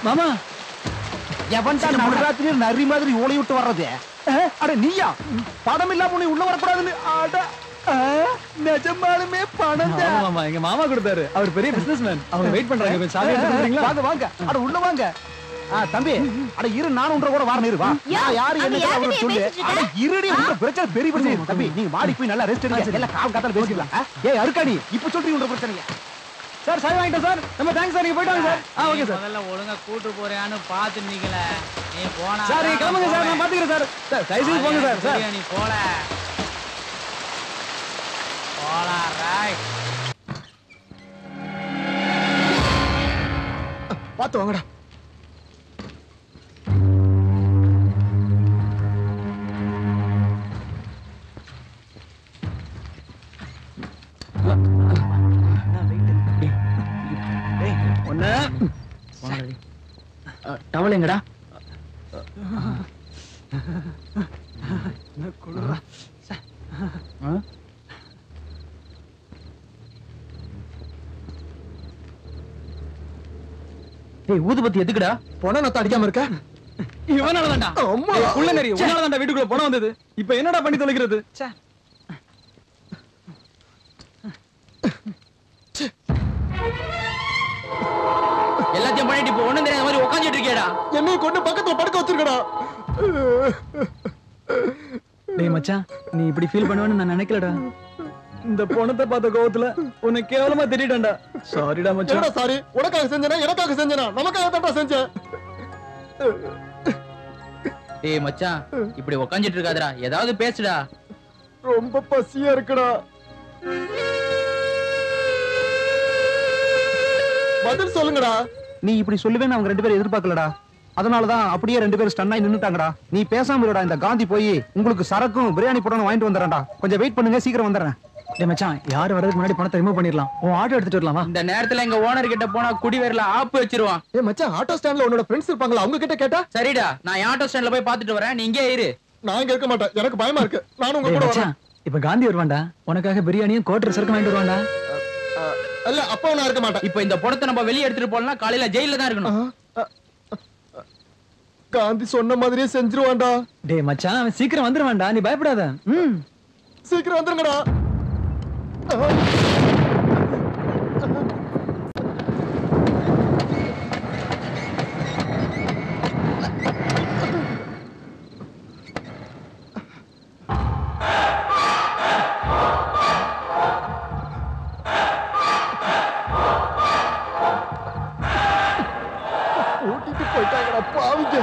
மாமா எவன் தான் நடுராத்திரி நரி மாதிரி ஓலை விட்டு வர்றது? அட நீயா? பணம் இல்லாம உன்னை உள்ள வரக்கூடாதுன்னு. அட நிஜமாலுமே பணம் தான். மாமா எங்க மாமா கொடுத்தாரு. அவர் பெரிய பிசினஸ்மேன். அவங்க வெயிட் பண்றாங்க. கொஞ்சம் சாவி எடுத்து கொடுறீங்களா? வாங்க வாங்க. அட உள்ள வாங்க. தம்பி, அட இரு, நான் உன்ற கூட வாரணும். இரு வா. யாரு என்ன அவரு சொல்லு. அட இருடி, உங்க பிரச்சனை பெரிய பிரச்சனை. தம்பி நீங்க மாடி போய் நல்லா ரெஸ்ட் எடுங்க. எல்லாம் கால் காத்தால பேசிக்கலாம். ஏய் அருக்காடி, இப்ப சொல்றீங்க உங்க பிரச்சனைங்க. சார் சாவி வாங்கிட்டேன் சார். நம்ம தேங்க்ஸ் சார். நீங்க போய்ட்டு வாங்க சார். Okay sir. முதல்ல ஒழுங்கா கூட்டு போறியான்னு பாத்து நிக்கல. நீ போனா சார் நீங்க கிளம்புங்க சார். நான் பாத்துக்கிறேன் சார். சார் தயவு போங்க சார். சார் நீ போல ரைட். பாத்து வாங்கடா. டவல் எங்கடா? டேய் ஊதுபத்தி எதுக்குடா? பொண்ணை நான் அடிக்காம இருக்க. இவனாலதான்டா. உள்ள நெறி உன்னாலதான்டா வீட்டுக்குள்ள போன வந்தது. இப்போ என்னடா பண்ணி தொலைக்கிறது? எல்லாத்தையும் பண்ணிட்டு இப்போ ஒண்ணும் தெரியாத மாதிரி உட்கார்ந்துட்டு இருக்கேடா. என்னைய கொண்டு பக்கத்துல படுக்க வச்சிருக்கடா. டேய் மச்சான், நீ இப்படி ஃபீல் பண்ணுவேன்னு நான் நினைக்கலடா. இந்த பொணத்தை பார்த்த கோவத்துல உன்னை கேவலமா திட்டிட்டேன்டா. சாரிடா மச்சான். என்னடா சாரி? உனக்காக செஞ்சேனா எனக்காக செஞ்சேனா? நமக்காக தான்டா செஞ்சேன். டேய் மச்சான், இப்படி உட்கார்ந்துட்டு இருக்காதடா, ஏதாவது பேசுடா. ரொம்ப பசியா இருக்குடா. பதில் சொல்லுங்கடா. நீ இப்படி சொல்லுவேன்னு அவங்க ரெண்டு பேரும் எதிர்பார்க்கலடா. அதனாலதான் அப்படியே ரெண்டு பேரும் ஸ்டன் ஆகி நின்னுட்டாங்கடா. நீ பேசாம இருடா. இந்த காந்தி போய் உங்களுக்கு சரக்கும் பிரியாணி போடணும் வாங்கிட்டு வந்துடுறேன்டா. கொஞ்சம் வெயிட் பண்ணுங்க, சீக்கிரம் வந்துடுறேன். டேய் மச்சான், யார் வரதுக்கு முன்னாடி பணத்தை ரிமூவ் பண்ணிடலாம். உன் ஆட்டோ எடுத்துட்டு வரலாமா? இந்த நேரத்துல எங்க ஓனர் கிட்ட போனா குடிவேர்ல ஆப்பு வச்சிருவான். ஏய் மச்சான், ஆட்டோ ஸ்டாண்ட்ல உன்னோட ஃப்ரெண்ட்ஸ் இருப்பாங்களா? அவங்க கிட்ட கேட்டா? சரிடா, நான் ஆட்டோ ஸ்டாண்ட்ல போய் பாத்துட்டு வரேன், நீ இங்கே இரு. நான் இங்க இருக்க மாட்டேன், எனக்கு பயமா இருக்கு. நானும் உங்க டேய் கூட மச்சான், வரேன். இப்ப காந்தி வருவான்டா. உனக்காக பிரியாணியும் கோட்டர் சரக்கு வாங்கிட்டு வருவான்டா. இல்ல அப்போ நான் இருக்க மாட்டேன். இப்போ இந்த பணத்தை நம்ம வெளிய எடுத்துட்டு போனா காலையில ஜெயில்ல தான் இருக்கணும். காந்தி சொன்ன மாதிரியே செஞ்சிருவான்டா. டேய் மச்சான், அவன் சீக்கிரம் வந்துருவான்டா, நீ பயப்படாத. சீக்கிரம் வந்துருங்கடா. ஓட்டிட்டு போயிட்டாங்கடா பாவிங்க.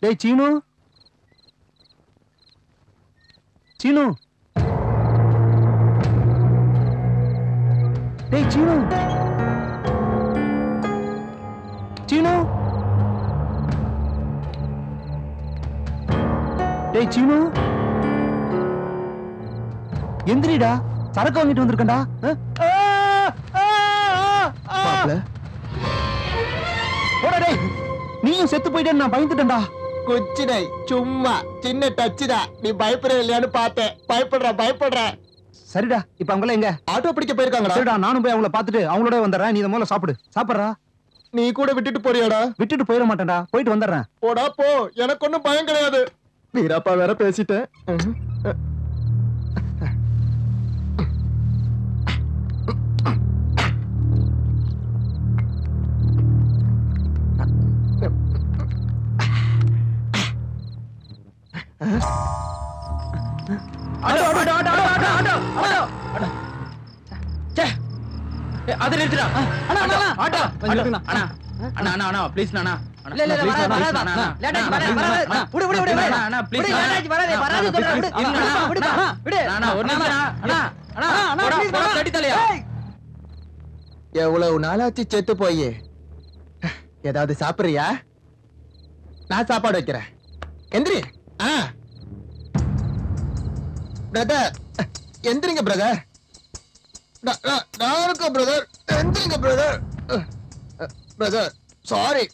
டேய் சீனு, சீனு, டேய் சீனு, சீனு, டேய் சீனு, எந்திரிடா, சரக்கு வாங்கிட்டு வந்திருக்கேன்டா. போடா டேய், நீயும் செத்து போயிட்டேன்னு நான் பயந்துட்டேன்டா. குச்சினை சும்மா சின்ன டச்சுடா. நீ பயப்பட இல்லையான்னு பார்த்தேன். பயப்படுற. சரிடா, இப்ப அவங்கள எங்க? ஆட்டோ பிடிக்க போயிருக்காங்கடா. சரிடா, நானும் போய் அவங்கள பாத்துட்டு அவங்களோட வந்துடுறேன். நீ இதை முதல்ல சாப்பிடுறா. நீ கூட விட்டுட்டு போறியாடா? விட்டுட்டு போயிட மாட்டேன்டா, போயிட்டு வந்துடுறேன். போடா போ, எனக்கு ஒண்ணும் பயம் கிடையாது. வீராப்பா வேற பேசிட்டேன். அது நிறுத்துடா. அண்ணா, அண்ணா, அண்ணா. ஆட்டோ கொஞ்சம் நிறுத்துண்ணா. அண்ணா அண்ணா அண்ணா அண்ணா ப்ளீஸ் அண்ணா. இல்ல, இல்ல, வராது, வராது. லேட் ஆச்சு, வராது, வராது. விடு, விடு, விடு, விடு. அண்ணா ப்ளீஸ் விடு, லேட் ஆச்சு, வராது, வராது சொல்றேன், விடு. விடுப்பா, விடு. அண்ணா ஒரு நிமிஷம் அண்ணா. அண்ணா அண்ணா please, அண்ணா. தட்டி தலையா. எவ்வளவு நாளாச்சு செத்து போய் ஏதாவது சாப்பிடுறியா? நான் சாப்பாடு வைக்கிறேன். எந்திரி. பிரதர், எந்திரிங்க பிரதர். நான் இருக்கேன் பிரதர். எந்திரிங்க பிரதர். Brother sorry.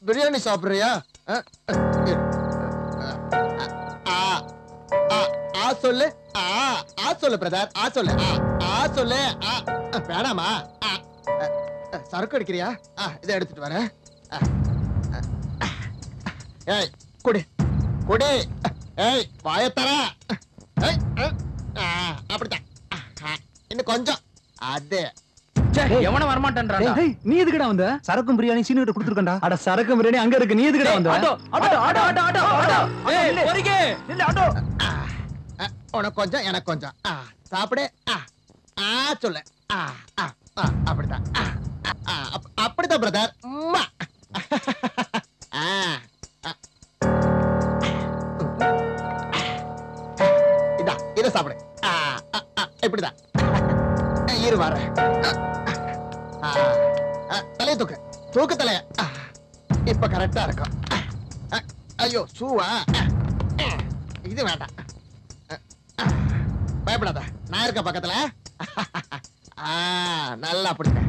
பிரியாணி சாப்பிடுறியா? சொல்லு. சொல்லு பிரதர். சொல்லு. சொல்லு. வேணாமா? சரக்கு அடிக்கிறியா? இதை எடுத்துட்டு வரேன். ஏய் குடி குடி. ஏய் வாயத்தர. அப்படித்தான். இன்னும் கொஞ்சம். அது எவன வர மாட்டேன்றாடா. ஏய், நீ எதுக்குடா வந்த? சரக்கும் பிரியாணி சீனு கிட்ட கொடுத்துருக்கேன்டா. அட சரக்கு பிரியாணி அங்க இருக்கு, நீ எதுக்குடா வந்த? Auto auto auto auto auto auto. ஏய் பொறுக்கே. இல்ல ஆட்டோ. உனக்கு கொஞ்சம் எனக்கு கொஞ்சம். சாப்பிடு. சொல்லு. அப்படித்தான். அப்படித்தான் பிரதர். இதா இத சாப்பிடு. இப்படிதான். இரு வர. தலைய தூக்கு. தூக்கு தலைய. இப்ப கரெக்டா இருக்கும். ஐயோ சூவா. இது வேண்டாம். பயப்படாத, நான் இருக்க பக்கத்துல. நல்லா பிடிக்க.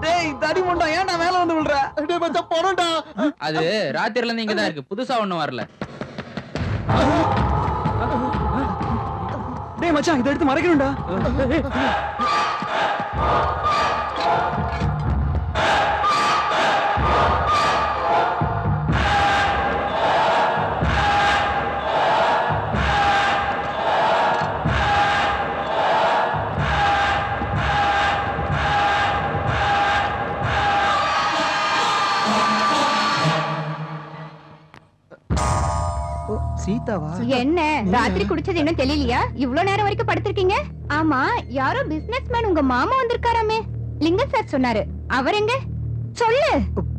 டேய் தடி முண்டா, ஏன்டா மேல வந்து விழுற? டேய் மச்சான் போறடா. அது ராத்திரில இருந்து இங்க தான் இருக்கு, புதுசா ஒண்ணும் வரல. டேய் மச்சான், இத எடுத்து மறைக்கணும்டா. சீதாவா? என்ன ராத்திரி குடிச்சது இன்னும் தெரியலையா? இவ்வளவு நேரம் வரைக்கும் படுத்திருக்கீங்க? ஆமா, யாரோ பிசினஸ்மேன் உங்க மாமா வந்திருக்காராமே. லிங்கம் சார் சொன்னாரு. அவர் எங்க? சொல்லு.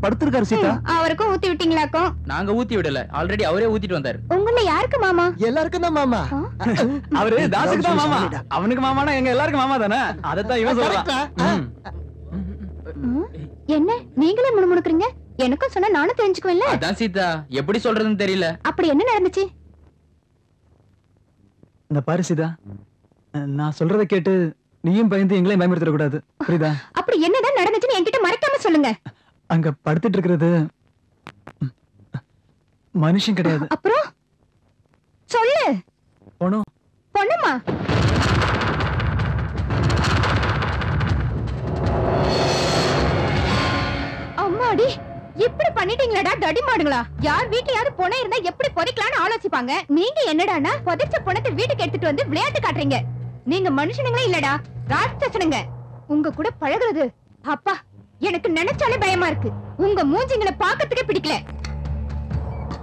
படுத்திருக்காரு சீதா. அவருக்கும் ஊத்தி விட்டீங்களாக்கும்? நாங்க ஊத்தி விடல, ஆல்ரெடி அவரே ஊத்திட்டு வந்தாரு. உங்கள யாருக்கு மாமா? எல்லாருக்கும் தான் மாமா. அவரு தாசுக்கு தான் மாமா. அவனுக்கு மாமானா எங்க எல்லாருக்கும் மாமா தானே. அதத்தான் இவன் சொல்றான். என்ன நீங்களே முணுமுணுக்குறீங்க? எனக்கும் சொன்னா நானும் தெரிஞ்சுக்குவேன்ல. அதான் சீதா, எப்படி சொல்றதுன்னு தெரியல. அப்படி என்ன நடந்துச்சு? இந்த பாரு சீதா, நான் சொல்றத கேட்டு நீயும் பயந்து எங்களையும் பயமுறுத்திட கூடாது, புரியுதா? அப்படி என்னதான் நடந்துச்சுன்னு என்கிட்ட மறைக்காம சொல்லுங்க. அங்க படுத்துட்டு இருக்கிறது மனுஷன் கிடையாது. அப்புறம் சொல்லு. பொண்ணும். பொண்ணுமா? அம்மாடி, இப்படி பண்ணிட்டீங்களாடா தடி மாடுங்களா? யார் வீட்லயாவது பொண்ணு இருந்தா எப்படி பொறிக்கலாம்னு ஆலோசிப்பாங்க. நீங்க என்னடானா புதைச்ச பொண்ணத்தை வீட்டுக்கு எடுத்துட்டு வந்து விளையாட்டு காட்டுறீங்க. நீங்க மனுஷனுங்களே இல்லடா, ராட்சசனுங்க. உங்க கூட பழகுறது அப்பா எனக்கு நினைச்சாலே பயமா இருக்கு. உங்க மூஞ்சிங்களை பார்க்கறதுக்கே பிடிக்கல.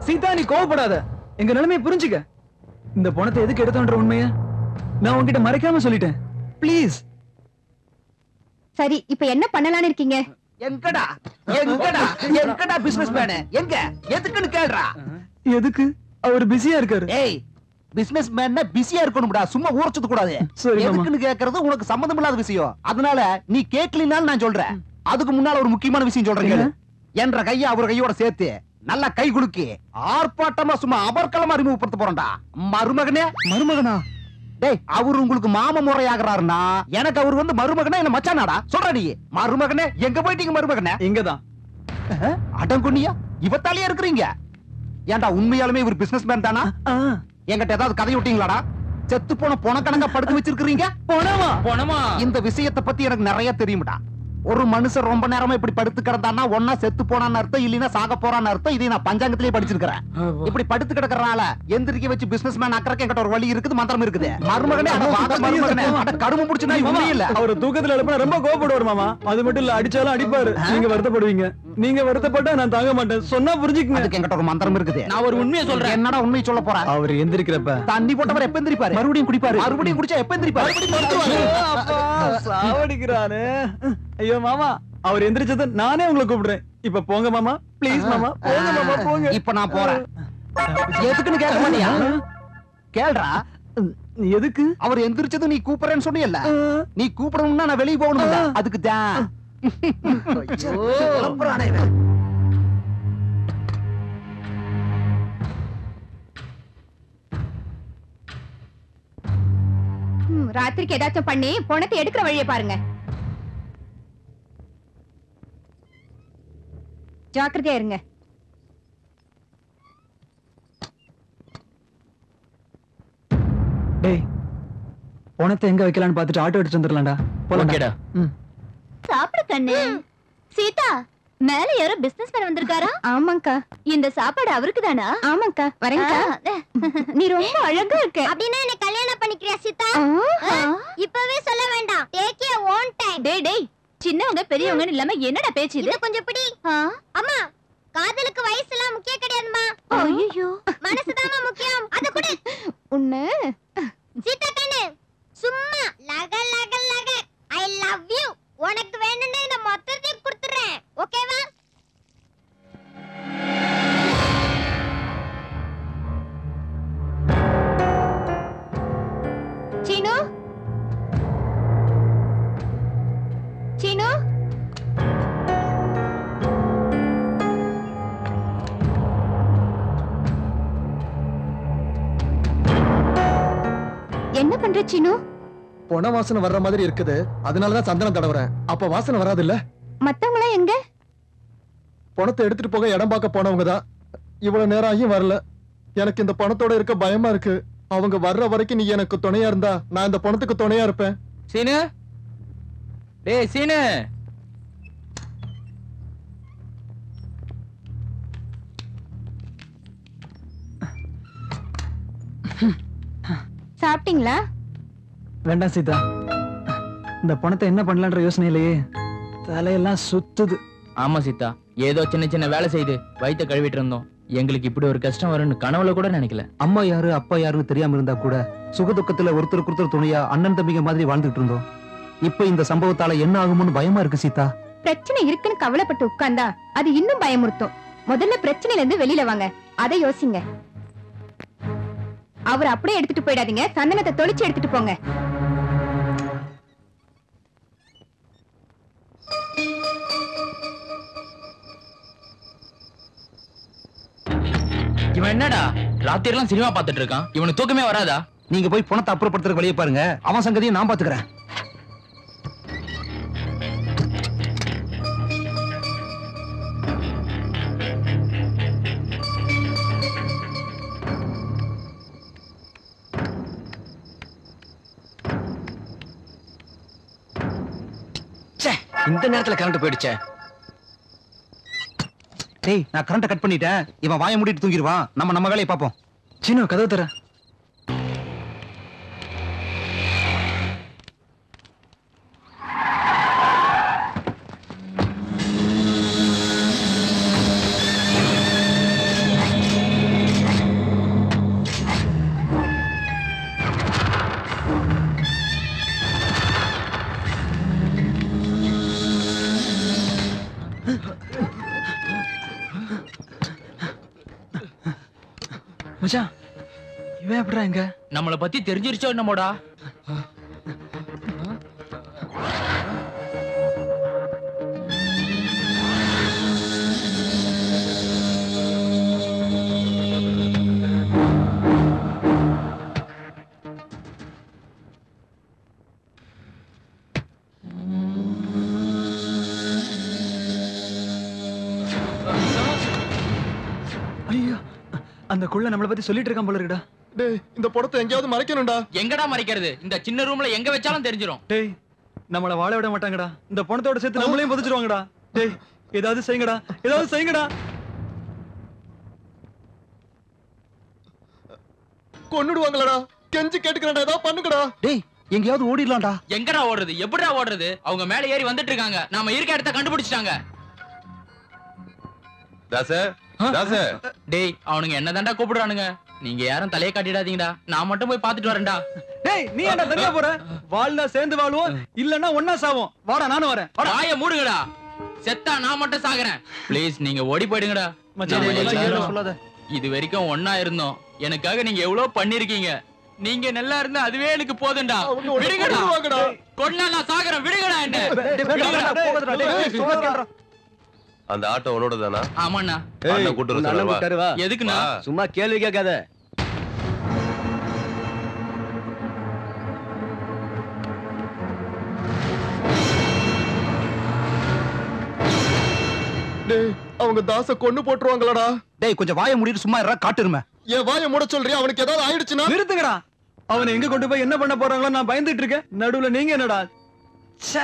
சீதா, நீ கோவப்படாத, எங்க நிலைமையை புரிஞ்சுக்க. இந்த பணத்தை எதுக்கு எடுத்தோன்ற உண்மைய நான் உன்கிட்ட மறைக்காம சொல்லிட்டேன். ப்ளீஸ். சரி, இப்ப என்ன பண்ணலாம்னு இருக்கீங்க? எங்கடா எங்கடா எங்கடா பிசினஸ் மேன்? எங்க எதுக்குன்னு கேளுடா. எதுக்கு? அவர் பிஸியா இருக்காரு. ஏய், பிசினஸ் மேன்னா பிஸியா இருக்கணும்டா, சும்மா ஊரச்சது கூடாது. சரி மாமா. எதுக்குன்னு கேக்குறது உனக்கு சம்பந்தம் இல்லாத விஷயம். அதனால நீ கேட்கலினாலும் நான் சொல்றேன். அதுக்கு முன்னால ஒரு முக்கியமான விஷயம் சொல்றேன் கேளு. என்ற கைய அவர் கையோட சேர்த்து நல்லா கை குலுக்கி ஆர்ப்பாட்டமா சும்மா அபர்க்கலமா அறிமுகப்படுத்த போறேன்டா. மருமகனே. மருமகனா? டேய், அவர் உங்களுக்கு மாம முறையாகிறாருன்னா எனக்கு அவர் வந்து மருமகனா என்ன மச்சானாடா? சொல்ற நீ. மருமகனே எங்க போயிட்டீங்க? மருமகனே இங்கதான். அடங்குனியா இவத்தாலே இருக்கிறீங்க. ஏன்டா உண்மையாலுமே இவர் பிசினஸ் மேன் தானா? என்கிட்ட ஏதாவது கதை விட்டீங்களாடா? செத்து போன பொணக்கணங்க படுத்து வச்சிருக்கீங்க. போனமா போனமா? இந்த விஷயத்தை பத்தி எனக்கு நிறைய தெரியும்டா. ஒரு மனுஷன் ரொம்ப நேரமா இப்படி படுத்து கிடந்தான்னா ஒன்னா செத்து போனான்னு அர்த்தம், இல்லைன்னா சாக போறான்னு அர்த்தம். இதை நான் பஞ்சாங்கத்திலேயே படிச்சிருக்கிறேன். இப்படி படுத்து கிடக்கறனால எந்திரிக்க வச்சு பிசினஸ் மேன் ஆக்கறக்கு என்கிட்ட ஒரு வழி இருக்குது, மந்திரம் இருக்குது. மருமகனே அட கடுமை புடிச்சுனா இவனே இல்ல. அவர் தூக்கத்துல எழுப்பினா ரொம்ப கோபப்படுவார் மாமா. அது மட்டும் இல்ல, அடிச்சாலும் அடிப்பாரு. நீங்க வருத்தப்படுவீங்க. நீங்க வருத்தப்பட்டா நான் தாங்க மாட்டேன். சொன்னா புரிஞ்சுக்கங்க. அதுக்கு என்கிட்ட ஒரு மந்திரம் இருக்குது. நான் ஒரு உண்மையை சொல்றேன். என்னடா உண்மையை சொல்ல போறேன்? அவர் எந்திரிக்கிறப்ப தண்ணி போட்டவர் எப்ப எந்திரிப்பாரு? மறுபடியும் குடிப்பாரு. மறுபடியும் குடிச்சா எப்ப எந்திரிப்பாரு? சாவடிக்கிறானே. ஐயோ மாமா, அவர் எந்திரிச்சது நானே உங்களை கூப்பிடுறேன். இப்ப போங்க மாமா, ப்ளீஸ் மாமா, போங்க மாமா, போங்க. இப்ப நான் போறேன். எதுக்குன்னு கேட்க மாட்டியா? கேள்றா. எதுக்கு? அவர் எந்திரிச்சது நீ கூப்பிடுறேன்னு சொன்னீல்ல, நீ கூப்பிடணும்னா நான் வெளியே போகணும். அதுக்கு தான். ராத்திரிக்கு ஏதாச்சும் பண்ணி பணத்தை எடுக்கிற வழியை பாருங்க. ஜாக்கிரதையா இருங்க. டேய், பணத்தை எங்க வைக்கலாம்னு பாத்துட்டு ஆட்டோ எடுத்து வந்துடலாம்டா. போலாம்டா. சாப்பிடு கண்ணு. சீதா, மேல யாரோ பிசினஸ் மேன் வந்திருக்காரா? ஆமாங்கா. இந்த சாப்பாடு அவருக்கு தானா? ஆமாங்கா, வரேங்கா. நீ ரொம்ப அழகா இருக்க. அப்படின்னா என்ன கல்யாணம் பண்ணிக்கிறியா சீதா? இப்பவே சொல்ல வேண்டாம். Take your own time. டேய் டேய், சின்னவங்க பெரியவங்கன்னு இல்லாம என்னடா பேச்சு இது? கொஞ்சம் பிடி. அம்மா, காதலுக்கு வயசு எல்லாம் முக்கியம் கிடையாதுமா. ஐயோ, மனசுதாம்மா முக்கியம். அத குடு. உன்னை சீதா கண்ணு, சும்மா லக லக லக ஐ லவ் யூ. உனக்கு வேணும்னா இந்த மொத்தத்தையும் கொடுத்துறேன். ஓகேவா? சீனு, சீனு, என்ன பண்ற சீனு? பொன வாசனை வர்ற மாதிரி இருக்குது, அதனாலதான் சந்தனம் தடவுறேன். அப்ப வாசனை வராது இல்ல? மத்தவங்களா எங்க? பணத்தை எடுத்துட்டு போக இடம் பார்க்க போனவங்க தான். இவ்வளவு நேரம் ஆகியும் வரல. எனக்கு இந்த பணத்தோட இருக்க பயமா இருக்கு. அவங்க வர்ற வரைக்கும் நீ எனக்கு துணையா இருந்தா நான் இந்த பணத்துக்கு துணையா இருப்பேன். சீனு, டேய் சீனு. சாப்பிட்டீங்களா? வேண்டாம் சீதா, இந்த பணத்தை என்ன பண்ணலான்ற யோசனையிலேயே தலையெல்லாம் சுத்துது. ஆமா சீதா, ஏதோ சின்ன சின்ன வேலை செய்து வயித்தை கழுவிட்டு இருந்தோம். எங்களுக்கு இப்படி ஒரு கஷ்டம் வரும்னு கனவுல கூட நினைக்கல. அம்மா யாரு அப்பா யாருன்னு தெரியாம இருந்தா கூட சுகதுக்கத்துல ஒருத்தருக்கு ஒருத்தர் துணையா அண்ணன் தம்பிங்க மாதிரி வாழ்ந்துட்டு இருந்தோம். இப்ப இந்த சம்பவத்தால என்ன ஆகும்னு பயமா இருக்கு சீதா. பிரச்சனை இருக்குன்னு கவலைப்பட்டு உட்கார்ந்தா அது இன்னும் பயமுறுத்தும். முதல்ல பிரச்சனையில இருந்து வெளியில வாங்க, அதை யோசிங்க. அவர் அப்படியே எடுத்துட்டு போயிடாதீங்க, சந்தனத்தை தொளிச்சு எடுத்துட்டு போங்க. இவன் என்னடா ராத்திரி எல்லாம் சினிமா பார்த்துட்டு இருக்கான்? இவனுக்கு தூக்கமே வராதா? நீங்க போய் பணத்தை அப்புறப்படுத்துறதுக்கு வழியை பாருங்க. அவன் சங்கதியை நான் பாத்துக்கிறேன். இந்த நேரத்துல கரண்ட் போயிடுச்சே. டேய், நான் கரண்ட கட் பண்ணிட்டேன். இவன் வாயை மூடிட்டு தூங்கிடுவான். நம்ம வேலையை பார்ப்போம். சீனு, கதவு தர. மச்சான், இவன் எப்படிடா இங்க? நம்மளை பத்தி தெரிஞ்சிருச்சோ என்னமோடா. ஐயோ, அந்த குள்ள நம்மளை பத்தி சொல்லிட்டு இருக்கான் போல இருக்குடா. டேய், இந்த படத்தை எங்கேயாவது மறைக்கணும்டா. எங்கடா மறைக்கிறது? இந்த சின்ன ரூம்ல எங்க வச்சாலும் தெரிஞ்சிரும். டேய், நம்மள வாழ விட மாட்டாங்கடா. இந்த பணத்தோட சேர்த்து நம்மளையும் புதைச்சிருவாங்கடா. டேய் ஏதாவது செய்யுங்கடா, ஏதாவது செய்யுங்கடா. கொன்னுடுவாங்களடா. கெஞ்சி கேட்டுக்கிறேன்டா, ஏதாவது பண்ணுங்கடா. டேய் எங்கயாவது ஓடிடலாம்டா. எங்கடா ஓடுறது? எப்படிடா ஓடுறது? அவங்க மேல ஏறி வந்துட்டு இருக்காங்க. நாம இருக்க இடத்த கண்டுபிடிச்சிட்டாங்க. டேய் அவனுங்க என்னதான்டா கூப்பிடுறானுங்க. நீங்க யாரும் தலையை காட்டிடாதீங்கடா. நான் மட்டும் போய் பாத்துட்டு வரேன்டா. டேய் நீ ஏன்டா தனியா போற? வாழ்னா சேர்ந்து வாழ்வோம், இல்லன்னா ஒண்ணா சாவோம். வாடா நானும் வரேன். வாயை மூடுங்கடா. செத்தா நான் மட்டும் சாகுறேன். ப்ளீஸ் நீங்க ஓடி போயிடுங்கடா. மச்சான் எல்லாரும் சொல்லாத. இது வரைக்கும் ஒண்ணா இருந்தோம். எனக்காக நீங்க எவ்வளவு பண்ணிருக்கீங்க. நீங்க நல்லா இருந்தா அதுவே எனக்கு போதும்டா. விடுங்கடா. கொன்னா நான் சாகுறேன். விடுங்கடா என்ன. அந்த ஆட்டோ உன்னோட தானா? ஆமாண்ணா. கூட்டு எதுக்குண்ணா? சும்மா கேள்வி கேட்காத. டேய் அவங்க தாச கொன்னு போட்டுருவாங்களடா. டேய் கொஞ்சம் வாயை மூடிட்டு சும்மா இருடா, காட்டுருமே. என் வாயை மூட சொல்றியா? அவனுக்கு ஏதாவது ஆயிடுச்சுன்னா? நிறுத்துங்கடா. அவனை எங்க கொண்டு போய் என்ன பண்ண போறாங்களோ நான் பயந்துட்டு இருக்கேன். நடுவுல நீங்க என்னடா? ச்சே.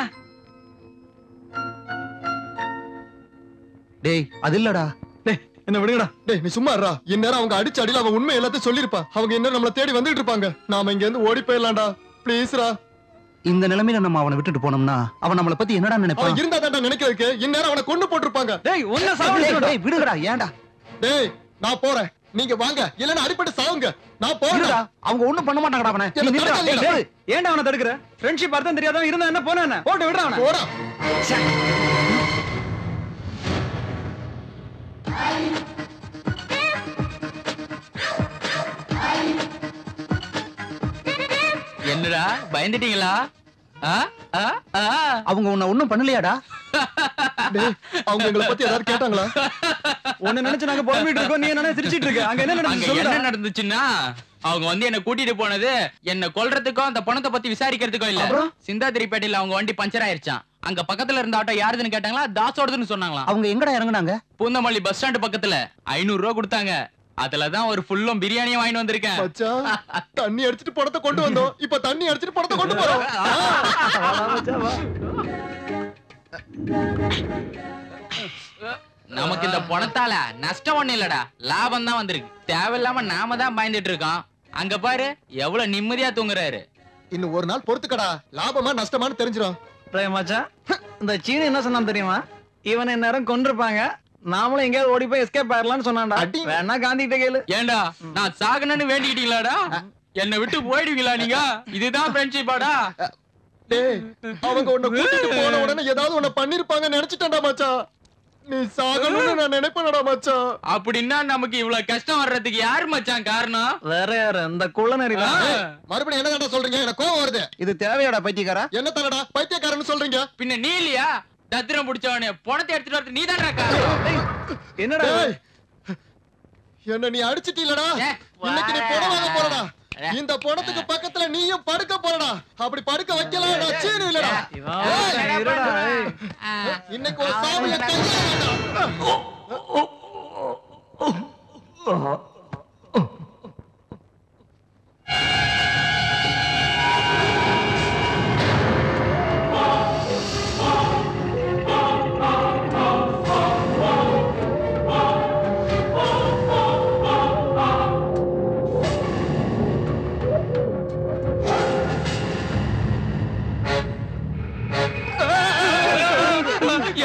டேய் அது இல்லடா. டேய் என்ன விடுங்கடா. டேய் நீ சும்மா இருடா. இந்நேரம் அவங்க அடிச்சு அடியில அவன் உண்மை எல்லாத்தையும் சொல்லிருப்பா. அவங்க என்ன நம்மள தேடி வந்துட்டு இருப்பாங்க. நாம இங்க இருந்து ஓடி போயிடலாம்டா. ப்ளீஸ்ரா. இந்த நிலைமையில நம்ம அவனை விட்டுட்டு போனோம்னா அவன் நம்மள பத்தி என்னடா நினைப்பான்? அவன் இருந்தா தான்டா நினைக்கிறதுக்கு. இந்நேரம் அவனை கொண்டு போட்டுருப்பாங்க. டேய் ஒண்ணா சாப்பிடுடா. டேய் விடுங்கடா. ஏன்டா? டேய் நான் போறேன். நீங்க வாங்க, இல்லன்னா அடிபட்டு சாவுங்க. நான் போறேன்டா. அவங்க ஒண்ணும் பண்ண மாட்டாங்கடா அவனை. என்ன தடுக்காதீங்க. டேய் ஏன்டா அவனை தடுக்குற? ஃப்ரெண்ட்ஷிப் அர்த்தம் தெரியாதவன் இருந்தா என்ன போனா என்ன? போட்டு விடுறா அவனை. போடா. என்னடா பயந்துட்டீங்களா? அவங்க உன்னை ஒண்ணும் பண்ணலையாடா? டேய் அவங்க எங்களை பத்தி ஏதாவது கேட்டாங்களா? உன்னை நினைச்சு நாங்க புலம்பிட்டு இருக்கோம். நீ என்ன சிரிச்சிட்டு இருக்க? அங்க என்ன அங்க நடந்துச்சு? என்ன நடந்துச்சுன்னா அவங்க வந்து என்ன கூட்டிட்டு போனது என்ன கொல்றதுக்கும் அந்த பணத்தை பத்தி விசாரிக்கிறதுக்கும் இல்ல. சிந்தாதிரிப்பேட்டையில அவங்க வண்டி பஞ்சர் ஆயிருச்சான். அங்க பக்கத்துல இருந்த ஆட்டோ யாருதுன்னு கேட்டாங்களா? தாசோடதுன்னு சொன்னாங்களா. அவங்க எங்கடா இறங்குனாங்க? பூந்தமல்லி பஸ் ஸ்டாண்ட் பக்கத்துல 500 ரூபாய் கொடுத்தாங்க. அதுலதான் ஒரு ஃபுல்லும் பிரியாணியும் வாங்கிட்டு வந்திருக்கேன். மச்சான் தண்ணி அடிச்சிட்டு பணத்தை கொண்டு வந்தோம். இப்ப தண்ணி அடிச்சிட்டு பணத்தை கொண்டு போறோம். நமக்கு இந்த பணத்தால நஷ்டம் ஒண்ணு இல்லடா, லாபம் தான் வந்திருக்கு. தேவையில்லாம நாம தான் பயந்துட்டு இருக்கோம். அங்க பாரு எவ்வளவு நிம்மதியா தூங்குறாரு. இன்னும் ஒரு நாள் பொறுத்துக்கடா. லாபமா நஷ்டமானு தெரிஞ்சிடும். மச்சான் இந்த சீனி என்ன சொன்னான் தெரியுமா? இவனை நேரம் கொண்டிருப்பாங்க, நாமளும் எங்கேயாவது ஓடி போய் எஸ்கேப் ஆயிரலாம்னு சொன்னான்டா. வேணா காந்தி கிட்ட கேளு. ஏண்டா நான் சாகணும்னு வேண்டிக்கிட்டீங்களாடா? என்னை விட்டு போயிடுவீங்களா நீங்க? இதுதான் ஃப்ரெண்ட்ஷிப்பாடா? டேய் அவங்க உன்னை கூட்டிட்டு போன உடனே ஏதாவது உன்னை பண்ணிருப்பாங்க நினைச்சிட்டேன்டா மச்சான். நீ சாகணும்னு நான் நினைப்பேனடா மச்சான். அப்படின்னா நமக்கு இவ்வளவு கஷ்டம் வர்றதுக்கு யாரு மச்சான் காரணம்? வேற யாரு? இந்த குள்ளநரி தான். மறுபடியும் என்னடா சொல்றீங்க? எனக்கு கோவம் வருது. இது தேவையாடா பைத்தியக்காரா? என்ன தரடா பைத்தியக்காரன்னு சொல்றீங்க? பின்ன நீ இல்லையா தத்திரம் பிடிச்சவனே? பணத்தை எடுத்துட்டு வரது நீதான்டா காரணம். என்னடா என்ன நீ அடிச்சிட்டீலடா? இன்னைக்கு நீ பணம் வாங்க போறடா. இந்த பணத்துக்கு பக்கத்துல நீயும் படுக்க போறடா. அப்படி படுக்க வைக்கலாம்டா. சீனி இல்லடா. இன்னைக்கு ஒரு சாமியை கையில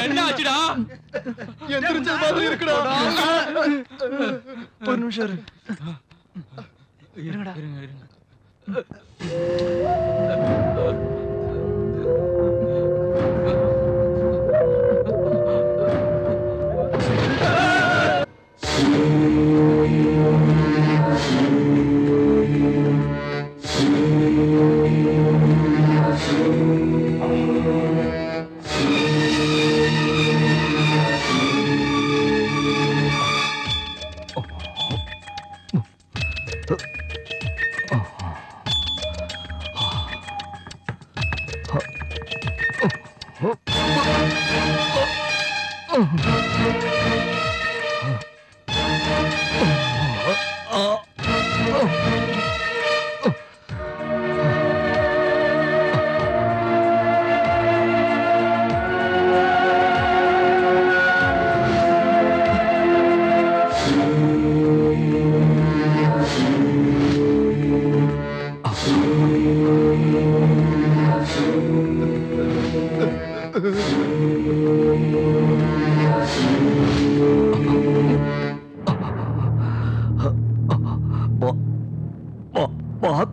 என்ன ஆச்சுடா? எந்திரிச்ச மாதிரி இருக்குடா. ஒரு நிமிஷம் இரு. இருங்கடா.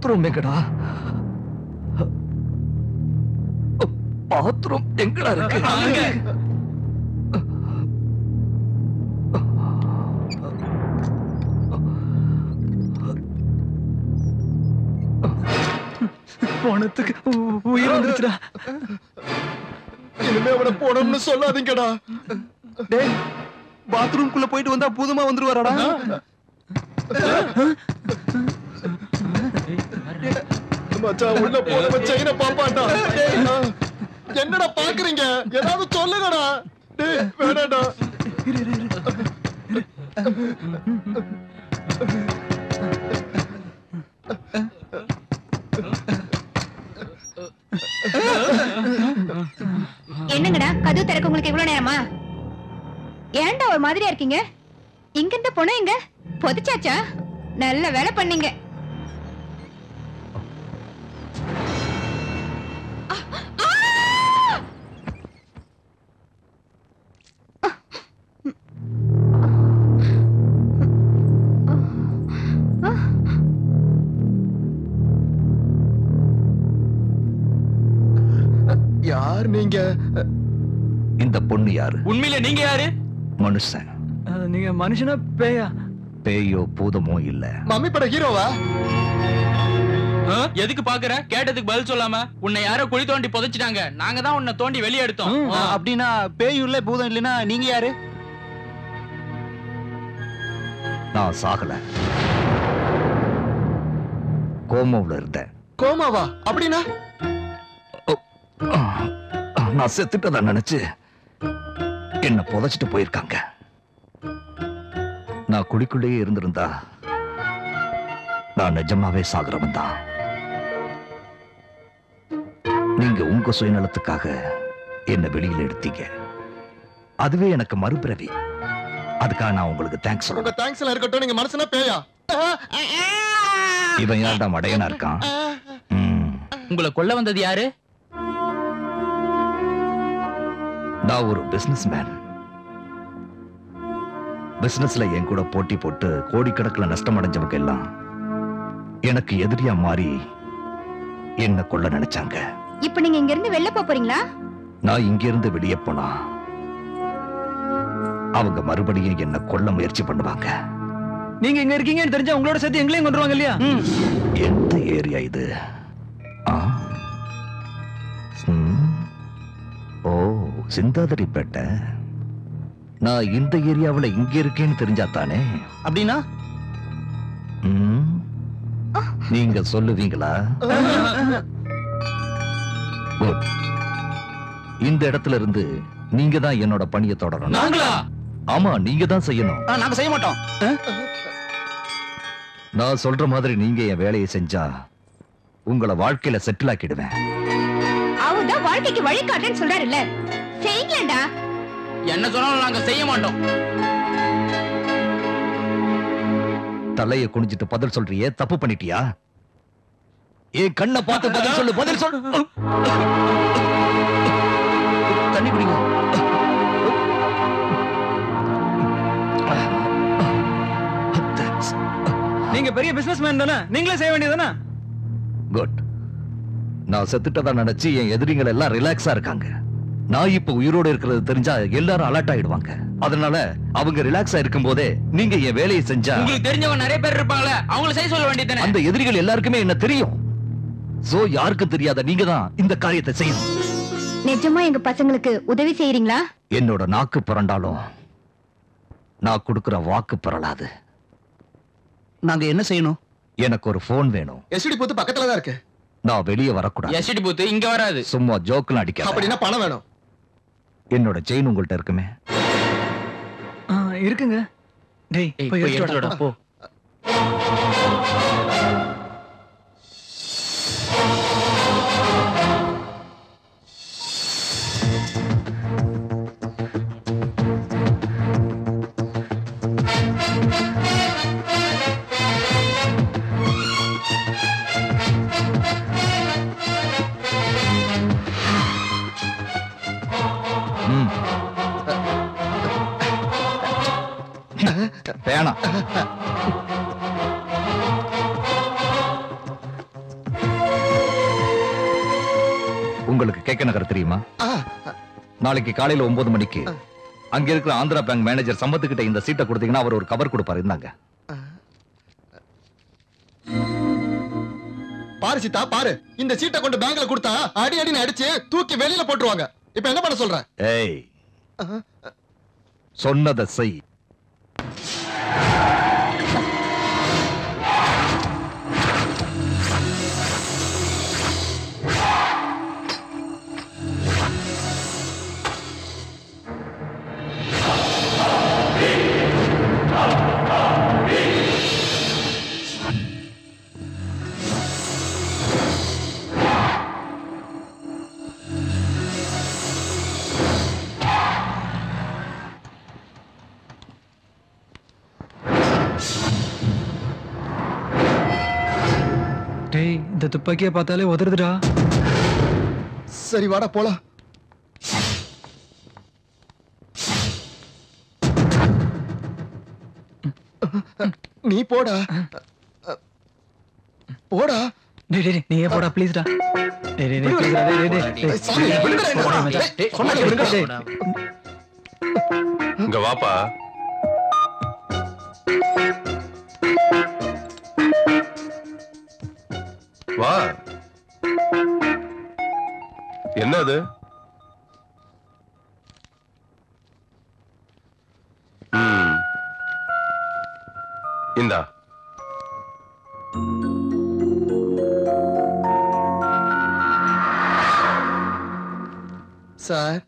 பாத்ரூம் எங்கடா? பாத்ரூம் எங்கடா இருக்கு? போனதுக்கு உயிர் வந்துருச்சுடா. இனிமே அவனை போனோம்னு சொல்லாதீங்கடா. டேய், பாத்ரூம்குள்ள போயிட்டு வந்தா பூதமா வந்துருவாரடா. மச்சான் உள்ள போன செயின பாப்பாண்டா. என்னடா பாக்குறீங்க? ஏதாவது சொல்லுங்கடா. டேய் வேணாடா. என்னங்கடா கதவு திறக்க உங்களுக்கு இவ்வளவு நேரமா? ஏன்டா ஒரு மாதிரியா இருக்கீங்க? இங்க இருந்து போன எங்க பொதிச்சாச்சா? நல்ல வேலை பண்ணீங்க. யார் நீங்க? இந்த பொண்ணு யாரு? உண்மையில நீங்க யாரு? மனுஷன். நீங்க மனுஷனா பேயா? பேயோ பூதமோ இல்ல. மம்மி பட ஹீரோவா? எதுக்கு பாக்குற? கேட்டதுக்கு பதில் சொல்லாம உன்னை யாரோ குழி தோண்டி புதைச்சிட்டாங்க. நாங்க தான் உன்னை தோண்டி வெளியே எடுத்தோம். அப்படின்னா பேய் இல்ல பூதம் இல்லைன்னா நீங்க யாரு? நான் சாகல, கோமாவுல இருந்தேன். கோமாவா? அப்படின்னா நான் செத்துட்டதா நினைச்சு என்ன புதைச்சிட்டு போயிருக்காங்க. நான் குடிக்குள்ளேயே இருந்திருந்தா நான் நிஜமாவே சாகுறவன் தான். நீங்க உங்க சுயநலத்துக்காக என்ன வெளியில எடுத்தீங்க. அதுவே எனக்கு மறுபிறவி. அதுக்காக நான் உங்களுக்கு தேங்க்ஸ் சொல்றேன். உங்க தேங்க்ஸ் எல்லாம் இருக்கட்டும். நீங்க மனுஷனா பேயா? இவன் யார்டா மடையனா இருக்கான்? உங்களை கொல்ல வந்தது யாரு? நான் ஒரு பிசினஸ் மேன். பிசினஸ்ல என் கூட போட்டி போட்டு கோடிக்கணக்கில் நஷ்டம் அடைஞ்சவங்க எல்லாம் எனக்கு எதிரியா மாறி என்ன கொல்ல நினைச்சாங்க. இப்ப நீங்க இங்க இருந்து வெளில போறீங்களா? நான் இங்க இருந்து வெளியே போனா அவங்க மறுபடியும் என்ன கொல்ல முயற்சி பண்ணுவாங்க. நீங்க இங்க இருக்கீங்கன்னு தெரிஞ்சா உங்களோட சேர்த்து எங்களையும் கொண்டுருவாங்க இல்லையா? எந்த ஏரியா இது? ஓ, சிந்தாதிரிப்பேட்டை. நான் இந்த ஏரியாவுல இங்க இருக்கேன்னு தெரிஞ்சா தானே. அப்படின்னா நீங்க சொல்லுவீங்களா? Good. இந்த இடத்துல இருந்து நீங்க தான் என்னோட பணியை தொடரணும். நாங்களா? ஆமா, நீங்க தான் செய்யணும். நாங்க செய்ய மாட்டோம். நான் சொல்ற மாதிரி நீங்க என் வேலையை செஞ்சா உங்களை வாழ்க்கையில செட்டில் ஆக்கிடுவேன். அவதான் வாழ்க்கைக்கு வழி காட்டுன்னு சொல்றாருல்ல, செய்யலடா. என்ன சொன்னாலும் நாங்க செய்ய மாட்டோம். தலையை குனிஞ்சிட்டு பதில் சொல்றியே, தப்பு பண்ணிட்டியா? ஏன் கண்ணை பார்த்து பதில் சொல்லு, பதில் சொல்லு. தண்ணி குடிங்க. நீங்க பெரிய பிசினஸ் மேன் தானே, நீங்களே செய்ய வேண்டியதானே? குட். நான் செத்துட்டதா நினைச்சு என் எதிரிகள் எல்லாம் ரிலாக்ஸா இருக்காங்க. நான் இப்ப உயிரோட இருக்கிறது தெரிஞ்சா எல்லாரும் அலர்ட் ஆயிடுவாங்க. அதனால அவங்க ரிலாக்ஸா இருக்கும் போதே நீங்க என் வேலையை செஞ்சா, உங்களுக்கு தெரிஞ்சவங்க நிறைய பேர் இருப்பாங்களே, அவங்கள செய்ய சொல்ல வேண்டியதானே? அந்த எதிரிகள் எல்லாருக்குமே என்ன தெரியும். சோ யாருக்கும் தெரியாத நீங்க தான் இந்த காரியத்தை செய்யணும். நிஜமா எங்க பசங்களுக்கு உதவி செய்யறீங்களா? என்னோட நாக்கு பிறண்டாலும் நான் கொடுக்கிற வாக்கு பிறலாது. நாங்க என்ன செய்யணும்? எனக்கு ஒரு போன் வேணும். எஸ்டி பூத்து பக்கத்துல தான் இருக்கு. நான் வெளியே வரக்கூடாது. எஸ்டி பூத்து இங்க வராது. சும்மா ஜோக்லாம் அடிக்காத. அப்படின்னா பணம் வேணும். என்னோட செயின் உங்கள்ட்ட இருக்குமே? இருக்குங்க. டேய் போய் எடுத்துட்டு வாடா போ. வேணாம். கேக்க நகர் தெரியுமா? நாளைக்கு காலையில 9 மணிக்கு அங்க இருக்கிற ஆந்திரா பேங்க் மேனேஜர் சம்பத்துக்கிட்ட இந்த சீட்டை கொடுத்தீங்கன்னா அவர் ஒரு கவர் கொடுப்பாரு. இருந்தாங்க. பாரு சீதா பாரு, இந்த சீட்டை கொண்டு பேங்க்ல கொடுத்தா அடி அடின்னு அடிச்சு தூக்கி வெளியில போட்டுருவாங்க. இப்ப என்ன பண்ண சொல்ற? ஏய், சொன்னதை செய். டேய், இந்த துப்பாக்கியை பார்த்தாலே உதறுதுடா. சரி வாடா போலாம். நீ போடா போடா. டேய் டேய் நீயே போடா ப்ளீஸ்டா. டேய் டேய் ப்ளீஸ் டேய் டேய் சாமி, விடுங்கடா என்ன? டேய், சொன்னாலே விடுங்கடா. இங்க வாப்பா. வா. என்னது? இந்தா. சார்,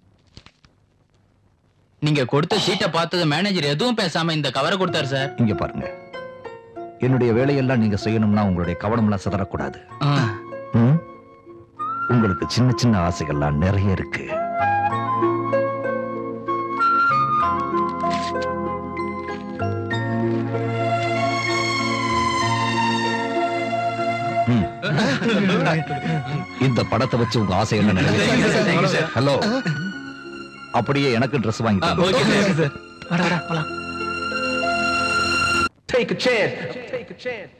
நீங்க கொடுத்த சீட்டை பார்த்தது மேனேஜர் எதுவும் பேசாம இந்த கவரை கொடுத்தாரு சார். இங்க பாருங்க, என்னுடைய வேலையெல்லாம் நீங்க செய்யணும்னா உங்களுடைய கவனம்லாம் சிதறக்கூடாது. உங்களுக்கு சின்ன சின்ன ஆசைகள்லாம் நிறைய இருக்கு. இந்த படத்தை வச்சு உங்க ஆசை என்ன நினைக்கிறீங்க? ஹலோ, அப்படியே எனக்கு ட்ரெஸ் வாங்கி தாங்க. Take a chance. Take a chance.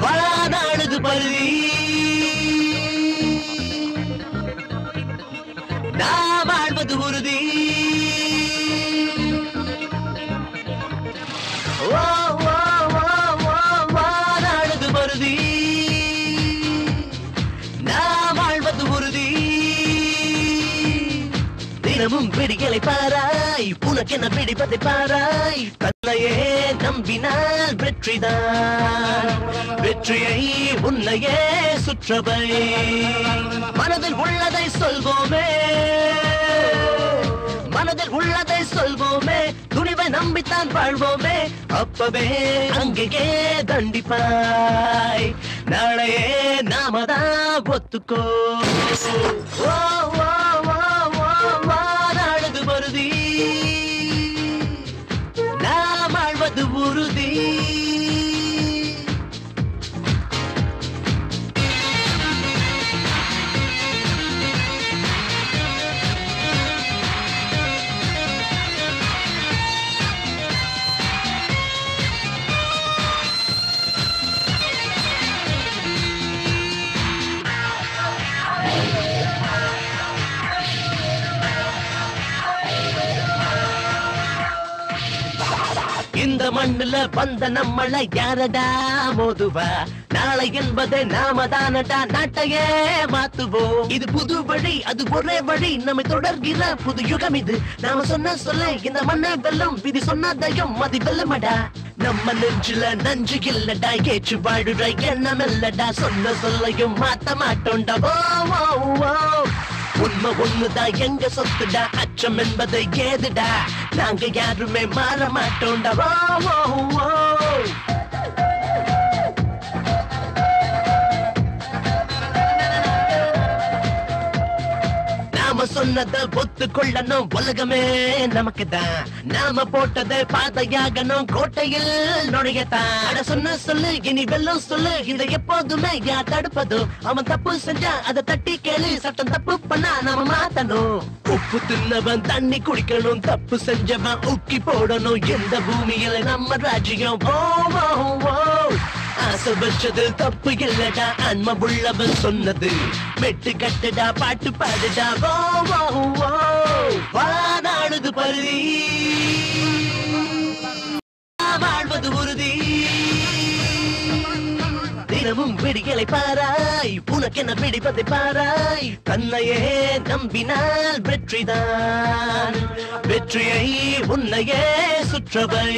வானானது பருதி நான் வாழ்வது உறுதி. வானானது பருதி நான் வாழ்வது உறுதி. தினமும் பிடிகளை பாராய், உனக்கென பிடிப்பதை பாராய். தன்னையே நம்பினால் வெற்றிதான், வெற்றியை உன்னையே சுற்றவை. மனதில் உள்ளதை சொல்வோமே, மனதில் உள்ளதை சொல்வோமே. துணிவை நம்பித்தான் வாழ்வோமே. அப்பவே அங்கேயே தண்டிப்பாய். நாளையே நாமதான் ஒத்துக்கோ. வானானது பருதி நாம் வாழ்வது உறுதி. இந்த மண்ணுல வந்த நம்மள யாரடா மோதுவா? நாளை என்பதை நாம தானடா நாட்டையே மாத்துவோம். இது புது வழி, அது ஒரே வழி, நம்மை தொடர்கிற புது யுகம் இது. நாம சொன்ன சொல்ல இந்த மண்ணை வெல்லும், விதி சொன்னதையும் மதி வெல்லமடா. நம்ம நெஞ்சுல நஞ்சு இல்லடா, ஏற்று வாழுற எண்ணம் இல்லடா. சொன்ன சொல்லையும் மாத்த மாட்டோண்டா. உண்மை ஒண்ணுதான் எங்க சொத்துடா, அச்சம் என்பதை ஏதுடா. நாங்க யாருமே மாற மாட்டோண்டா. நாம சொன்னதை ஒத்துக்கொள்ளணும் உலகமே நமக்குதான் நாம போட்டதை பாதையாகணும் கோட்டையில் நுழையத்தான் சொன்ன சொல்லு இனி வெல்லும் சொல்லு இதை எப்போதுமே யார் தடுப்பதோ அவன் தப்பு செஞ்சா அதை தட்டி கேளு சட்டம் தப்பு பண்ணா நாம மாத்தணும் உப்பு தின்னவன் தண்ணி குடிக்கணும் தப்பு செஞ்சவன் உக்கி போடணும் எந்த பூமியில நம்ம ராஜ்யம் ஆசை வச்சது தப்பு இல்லடா அன்ம உள்ளவன் சொன்னது மெட்டு கட்டுடா பாட்டு பாடுடா வானாடுது பருதி வாழ்வது உறுதி தினமும் விடிகளை பாராய் உனக்கு என்ன பிடிப்பதை பாராய் தன்னையே நம்பினால் வெற்றிதான் வெற்றியை உன்னையே சுற்றவை.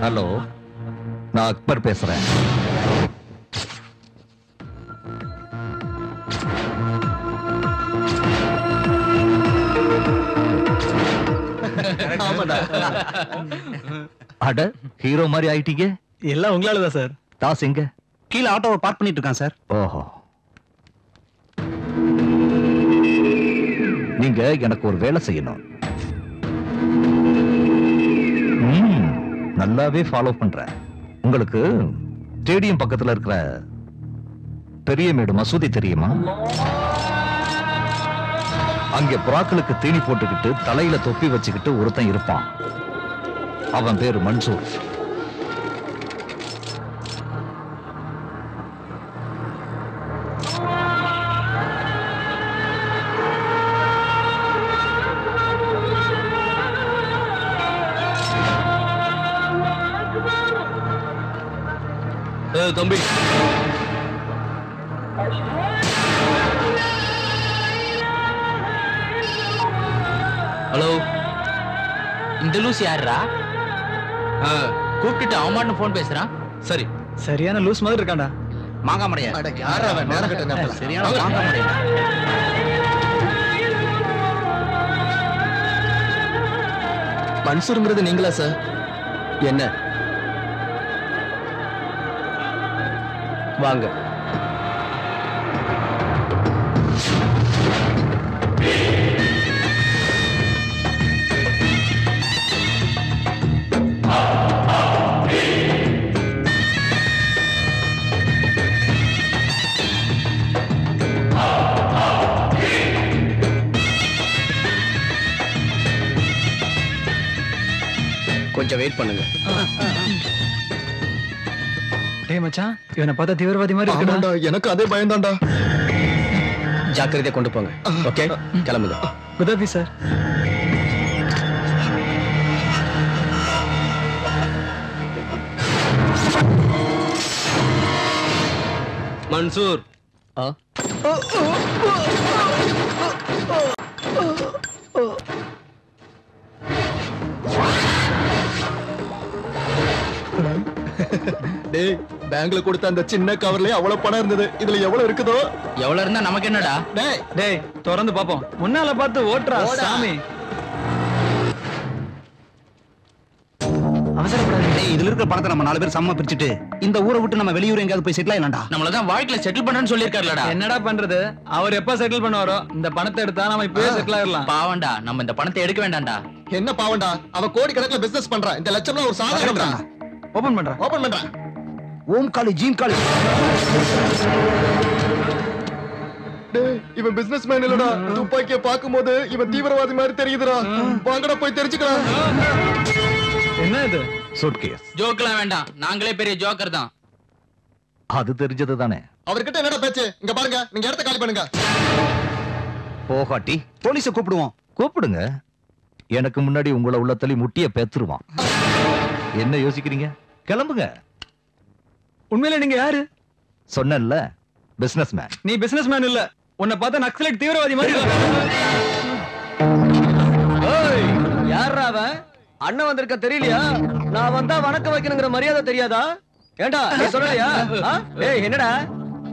ஹலோ, நான் அக்பர் பேசுறேன். அட, ஹீரோ மாதிரி ஆயிட்டீங்க. எல்லாம் உங்களாலதான் சார். தாஸ் எங்க? கீழே ஆட்டோவை பார்க் பண்ணிட்டு இருக்கான் சார். ஓஹோ, நீங்க எனக்கு ஒரு வேலை செய்யணும். நல்லாவே ஃபாலோ பண்றேன். உங்களுக்கு ஸ்டேடியம் பக்கத்துல இருக்கிற பெரியமேடு மசூதி தெரியுமா? அங்க புறாக்களுக்கு தீனி போட்டுக்கிட்டு தலையில தொப்பி வச்சுக்கிட்டு ஒருத்தன் இருப்பான். அவன் பேரு மன்சூர். தம்பி, ஹலோ, இந்த லூஸ் யாரா? கூப்பிட்டுட்டு அவன் போன் பேசுறான். சரி, சரியான லூஸ் மாதிரி இருக்காண்டா. மாங்கா மடையா சரியான மாங்கா மடையா. மன்சூருங்கிறது நீங்களா சார்? என்ன வாங்க. கொஞ்சம் வெயிட் பண்ணுங்க. டேய் மச்சான், இவனை பார்த்தா தீவிரவாதி மாதிரி இருக்குடா. எனக்கு அதே பயம்தான்டா. ஜாக்கிரதையா கொண்டு போங்க. ஓகே, கிளம்புங்க. குதாபி சார். மன்சூர், டேய், பேங்க்ல கொடுத்த அந்த சின்ன கவர்லயே அவ்வளவு பணம் இருந்தது. இதுல எவ்வளவு இருக்குதோ? எவ்வளவு இருந்தா நமக்கு என்னடா? டேய், திறந்து பாப்போம். முன்னால பார்த்து ஓட்டுறா சாமி. அவசரப்படாதே. இதுல இருக்கிற பணத்தை நம்ம 4 பேர் சமமா பிரிச்சுட்டு இந்த ஊரை விட்டு நம்ம வெளியூர் எங்கயாவது போய் செட்டில் ஆயிடலாம்டா. நம்மளதான் வாழ்க்கையில செட்டில் பண்றேன்னு சொல்லிருக்காருலடா. என்னடா பண்றது? அவர் எப்ப செட்டில் பண்ணுவாரோ இந்த பணத்தை எடுத்தா நம்ம இப்பவே செட்டில் ஆயிடலாம். பாவண்டா, நம்ம இந்த பணத்தை எடுக்க வேண்டாம்டா. என்ன பாவண்டா? அவ கோடி கணக்குல பிசினஸ் பண்றா. இந்த லட்சம்லாம் ஒரு சாதாரண. ஓபன் பண்றா. ஓம் காளி ஜீன் காளி. டேய், இவன் பிசினஸ் மேன் இல்லடா. துப்பாக்கிய பாக்கும்போது இவன் தீவிரவாதி மாதிரி தெரியுதுடா. வாங்கடா போய் தெரிஞ்சுக்கலாம். என்ன இது? சூட்கேஸ். ஜோக்லாம் வேண்டாம், நாங்களே பெரிய ஜோக்கர் தான். அது தெரிஞ்சது தானே. அவர்கிட்ட என்னடா பேச்சு? இங்க பாருங்க, நீங்க இடத்த காலி பண்ணுங்க. போகாட்டி போலீஸை கூப்பிடுவோம். கூப்பிடுங்க. எனக்கு முன்னாடி உங்களை உள்ள தள்ளி முட்டிய பேத்துருவான். என்ன யோசிக்கிறீங்க? கிளம்புங்க. உண்மையில நீங்க யாரு? சொன்னேன்ல, பிசினஸ் மேன். நீ பிசினஸ் மேன் இல்ல, உன்னை பார்த்தா நக்சலைட் தீவிரவாதி மாதிரி. யாரா அவன்? அண்ணன் வந்திருக்க தெரியலையா? நான் வந்தா வணக்கம் வைக்கணுங்கிற மரியாதை தெரியாதா? ஏண்டா நீ சொல்லலையா? டேய், என்னடா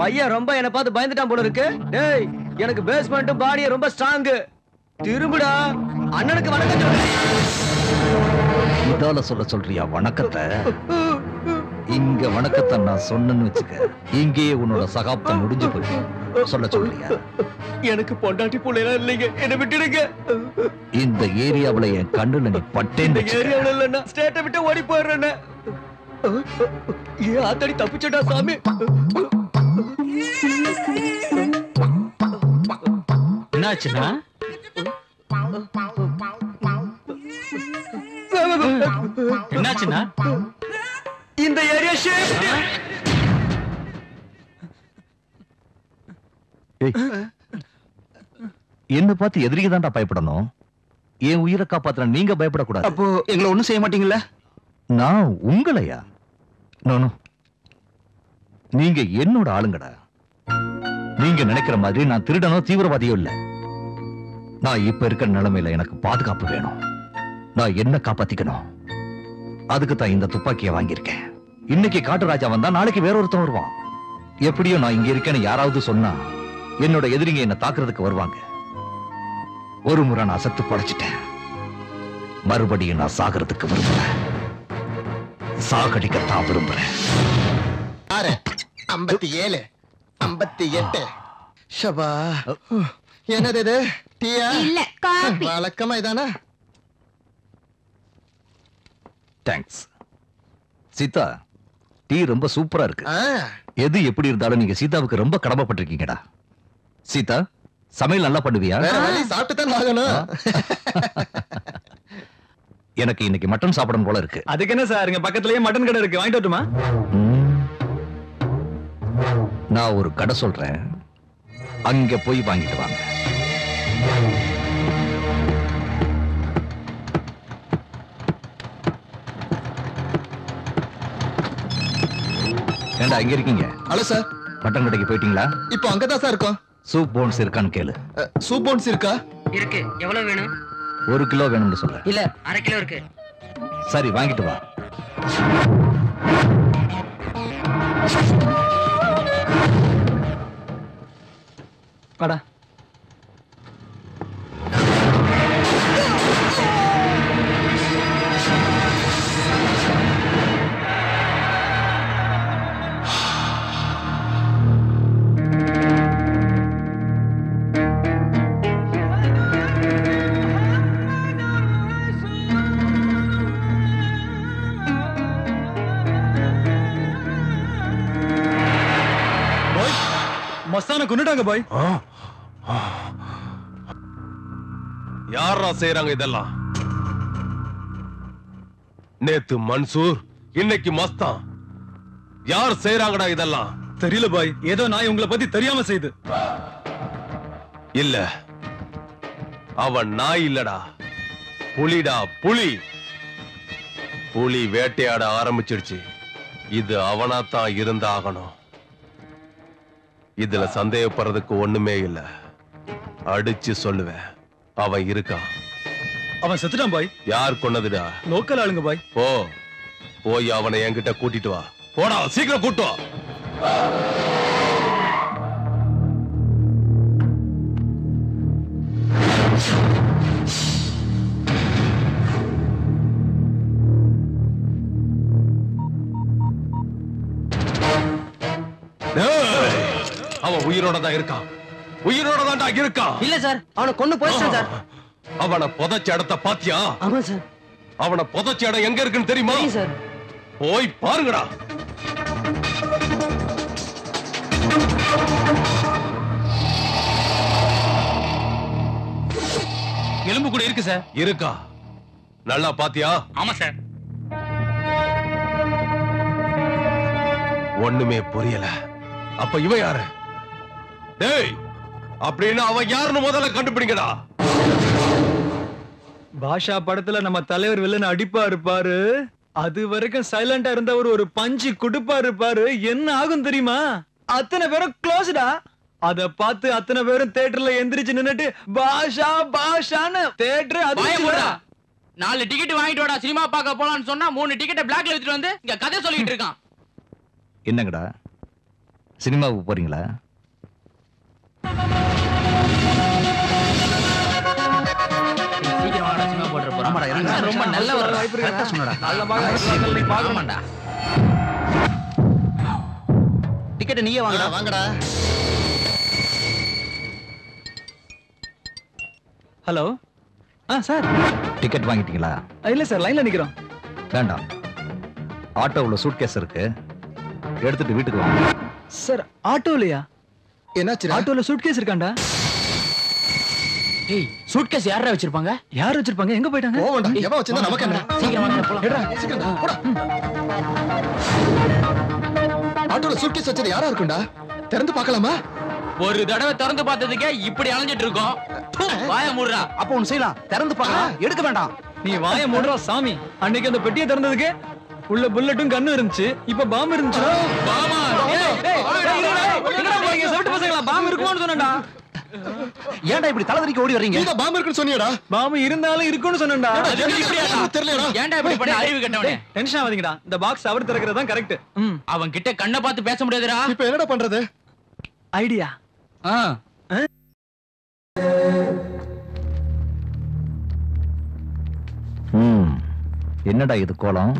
பையன் ரொம்ப என்ன பார்த்து பயந்துட்டான் போல இருக்கு. டேய், எனக்கு பேஸ்மெண்ட் பாடியே ரொம்ப ஸ்ட்ராங். திரும்புடா, அண்ணனுக்கு வணக்கம் சொல்லு. இதால சொல்றியா வணக்கத்தை? இங்க வணக்கத்தை நான் சொன்னேன்னு வச்சுக்க, இங்கேயே உன்னோட சகாப்தம் முடிஞ்சு போய் சொல்ல சொல்றியா? எனக்கு பொண்டாட்டி புள்ளையெல்லாம் இல்லைங்க, என்ன விட்டுடுங்க. இந்த ஏரியாவுல என் கண்ணுல நீ பட்டேன்னு இந்த ஏரியாவுல இல்லைன்னா ஸ்டேட்டை விட்டு ஓடி போயிடுறேன்னு. ஏன் ஆத்தாடி தப்பிச்சடா சாமி. என்னாச்சுன்னா என்னாச்சுன்னா இந்த ஏரியா ஷிஃப்ட். என்ன பார்த்து எதிரிக்கு தான்டா பயப்படணும். என் உயிரை காப்பாத்துற நீங்க பயப்படக்கூடாது. அப்போ எங்களை ஒண்ணும் செய்ய மாட்டீங்களா? நான் உங்களையா? நோ நோ, நீங்க என்னோட ஆளுங்கடா. நீங்க நினைக்கிற மாதிரி நான் திருடனோ தீவிரவாதியோ இல்ல. நான் இப்ப இருக்கிற நிலைமையில எனக்கு பாதுகாப்பு வேணும். நான் என்ன காப்பாத்திக்கணும். அதுக்கு தான் இந்த துப்பாக்கியை வாங்கியிருக்கேன். இன்னைக்கு காட்டு ராஜா வந்தா நாளைக்கு வேற ஒருத்தன் வருவான். எப்படியோ நான் இங்க இருக்கேன்னு யாராவது சொன்னா என்னோட எதிரிங்க என்ன தாக்குறதுக்கு வருவாங்க. ஒரு முறை நான் செத்து படைச்சிட்டேன். மறுபடியும் நான் சாகிறதுக்கு விரும்புறேன். சாகடிக்கத்தான் விரும்புறேன். 57 58 ஷபா. என்னது இது? டீயா? இல்ல, காபி. வழக்கமா இதானா? தேங்க்ஸ். சீதா, டீ ரொம்ப சூப்பரா இருக்கு. எது எப்படி இருந்தாலும் நீங்க சீதாவுக்கு ரொம்ப கடமைப்பட்டிருக்கீங்கடா. சீதா, சமையல் நல்லா பண்ணுவியா? சாப்பிட்டு தான் ஆகணும். எனக்கு இன்னைக்கு மட்டன் சாப்பிடணும் போல இருக்கு. அதுக்கு என்ன சார், இங்க பக்கத்துலயே மட்டன் கடை இருக்கு, வாங்கிட்டு வரட்டுமா? நான் ஒரு கடை சொல்றேன், அங்க போய் வாங்கிட்டு வாங்க. ஏண்டா இங்க இருக்கீங்க? ஹலோ சார், மட்டன் கடைக்கு போயிட்டீங்களா? இப்போ அங்கதான் சார் இருக்கோம். சூப் போன்ஸ் இருக்கான்னு கேளு. சூப் போன்ஸ் இருக்கா? இருக்கு. எவ்வளவு வேணும்? 1 கிலோ வேணும்னு சொல்றேன். இல்ல, 1/2 கிலோ இருக்கு. சரி, வாங்கிட்டு வா. வாடா. மஸ்தான கொன்னுட்டாங்க பாய். யாரா செய்யறாங்க இதெல்லாம்? நேத்து மன்சூர், இன்னைக்கு மஸ்தான். யார் செய்யறாங்கடா இதெல்லாம்? தெரியல பாய், ஏதோ நாய் உங்களை பத்தி தெரியாம செய்து. இல்ல, அவன் நாய் இல்லடா, புலிடா, புலி. புலி வேட்டையாட ஆரம்பிச்சிடுச்சு. இது அவனாத்தான் இருந்தாகணும். இதுல சந்தேகப்படுறதுக்கு ஒண்ணுமே இல்ல. அடிச்சு சொல்லுவேன், அவன் இருக்கான். அவன் செத்துட்டான் பாய். யார் கொன்னதுடா? லோக்கல் ஆளுங்க பாய். போய் அவனை என்கிட்ட கூட்டிட்டு வா. போடா, சீக்கிரம் கூட்டு வா. அவன் உயிரோட தான் இருக்கான். உயிரோட தான்டா இருக்கான். இல்ல சார், அவனை கொன்னு போயிட்டான் சார். அவனை புதைச்ச இடத்தை பாத்தியா? ஆமா சார். அவனை புதைச்ச இடம் எங்க இருக்குன்னு தெரியுமா? சார், போய் பாருங்கடா. எலும்பு கூட இருக்கு சார். இருக்கா? நல்லா பாத்தியா? ஆமா சார். ஒண்ணுமே புரியல. அப்ப இவன் யாரு? டேய், அப்படின்னு அவன் யாருன்னு முதல்ல கண்டுபிடிங்கடா. பாஷா படத்துல நம்ம தலைவர் வில்லன் அடிப்பா இருப்பாரு, அது வரைக்கும் சைலண்டா இருந்தவர் ஒரு பஞ்சு குடுப்பா இருப்பாரு. என்ன ஆகும் தெரியுமா? அத்தனை பேரும் க்ளோஸ்டா. அத பார்த்து அத்தனை பேரும் தியேட்டர்ல எந்திரிச்சு நின்னுட்டு பாஷா பாஷான்னு தியேட்டர் அது 4 டிக்கெட் வாங்கிட்டு வாடா சினிமா பார்க்க போலாம்னு சொன்னா 3 டிக்கெட்டை பிளாக்ல வித்துட்டு வந்து இங்க கதை சொல்லிட்டு இருக்கான். என்னங்கடா, சினிமாவுக்கு போறீங்களா? சீக்கிரம் வாடா, சினிமா போடுற போறோம். ரொம்ப நல்ல ஒரு வாய்ப்பு இருக்கு. சொன்னடா. நல்ல பாக்கமாடா. டிக்கெட் நீயே வாங்கடா. வாங்கடா. ஹலோ சார் டிக்கெட் வாங்கிட்டீங்களா? இல்ல சார், லைன்ல நிக்கிறோம். வேண்டாம், ஆட்டோவுல சூட்கேஸ் இருக்கு, எடுத்துட்டு வீட்டுக்கு வாங்க. சார் ஆட்டோலையா? என்னாச்சு? ஆட்டோல சூட்கேஸ் இருக்காண்டா? ஏய், சூட்கேஸ் யாரா வச்சிருப்பாங்க? யார் வச்சிருப்பாங்க? எங்க போயிட்டாங்க? போவண்டா, எவன் வச்சிருந்தா நமக்கு என்ன? சீக்கிரம் வாங்க போலாம். ஏடா, சீக்கிரம் போடா. ஆட்டோல சூட்கேஸ் வச்சது யாரா இருக்கும்டா? திறந்து பார்க்கலாமா? ஒரு தடவை திறந்து பார்த்ததுக்கே இப்படி அலைஞ்சிட்டு இருக்கோம். வாய மூடுறா. அப்ப ஒண்ணு செய்யலாம், திறந்து பார்க்கலாம், எடுக்க வேண்டாம். நீ வாய மூடுறா சாமி. அன்னைக்கு அந்த பெட்டியை திறந்ததுக்கு உள்ள புல்லட்டும் கண்ணு இருந்துச்சு, இப்ப பாம்பு இருந்துச்சு. பாமா? செவிட்டு பசங்களா, பாம்பு இருக்குமான்னு சொன்னேன்டா. ஏன்டா இப்படி தலைவரிக்கு ஓடி வர்றீங்க? நீ தான் பாம்பு இருக்குன்னு சொன்னியடா. பாம்பு இருந்தாலும் இருக்குன்னு சொன்னேன்டா. தெரியலடா. ஏன்டா இப்படி பண்ண அறிவு கட்டவனே? டென்ஷன் ஆகாதீங்கடா. இந்த பாக்ஸ் அவர் திறக்கிறது தான் கரெக்ட். அவன் கிட்ட கண்ணை பார்த்து பேச முடியாதுடா. இப்போ என்னடா பண்றது? ஐடியா. என்னடா இது கோலம்?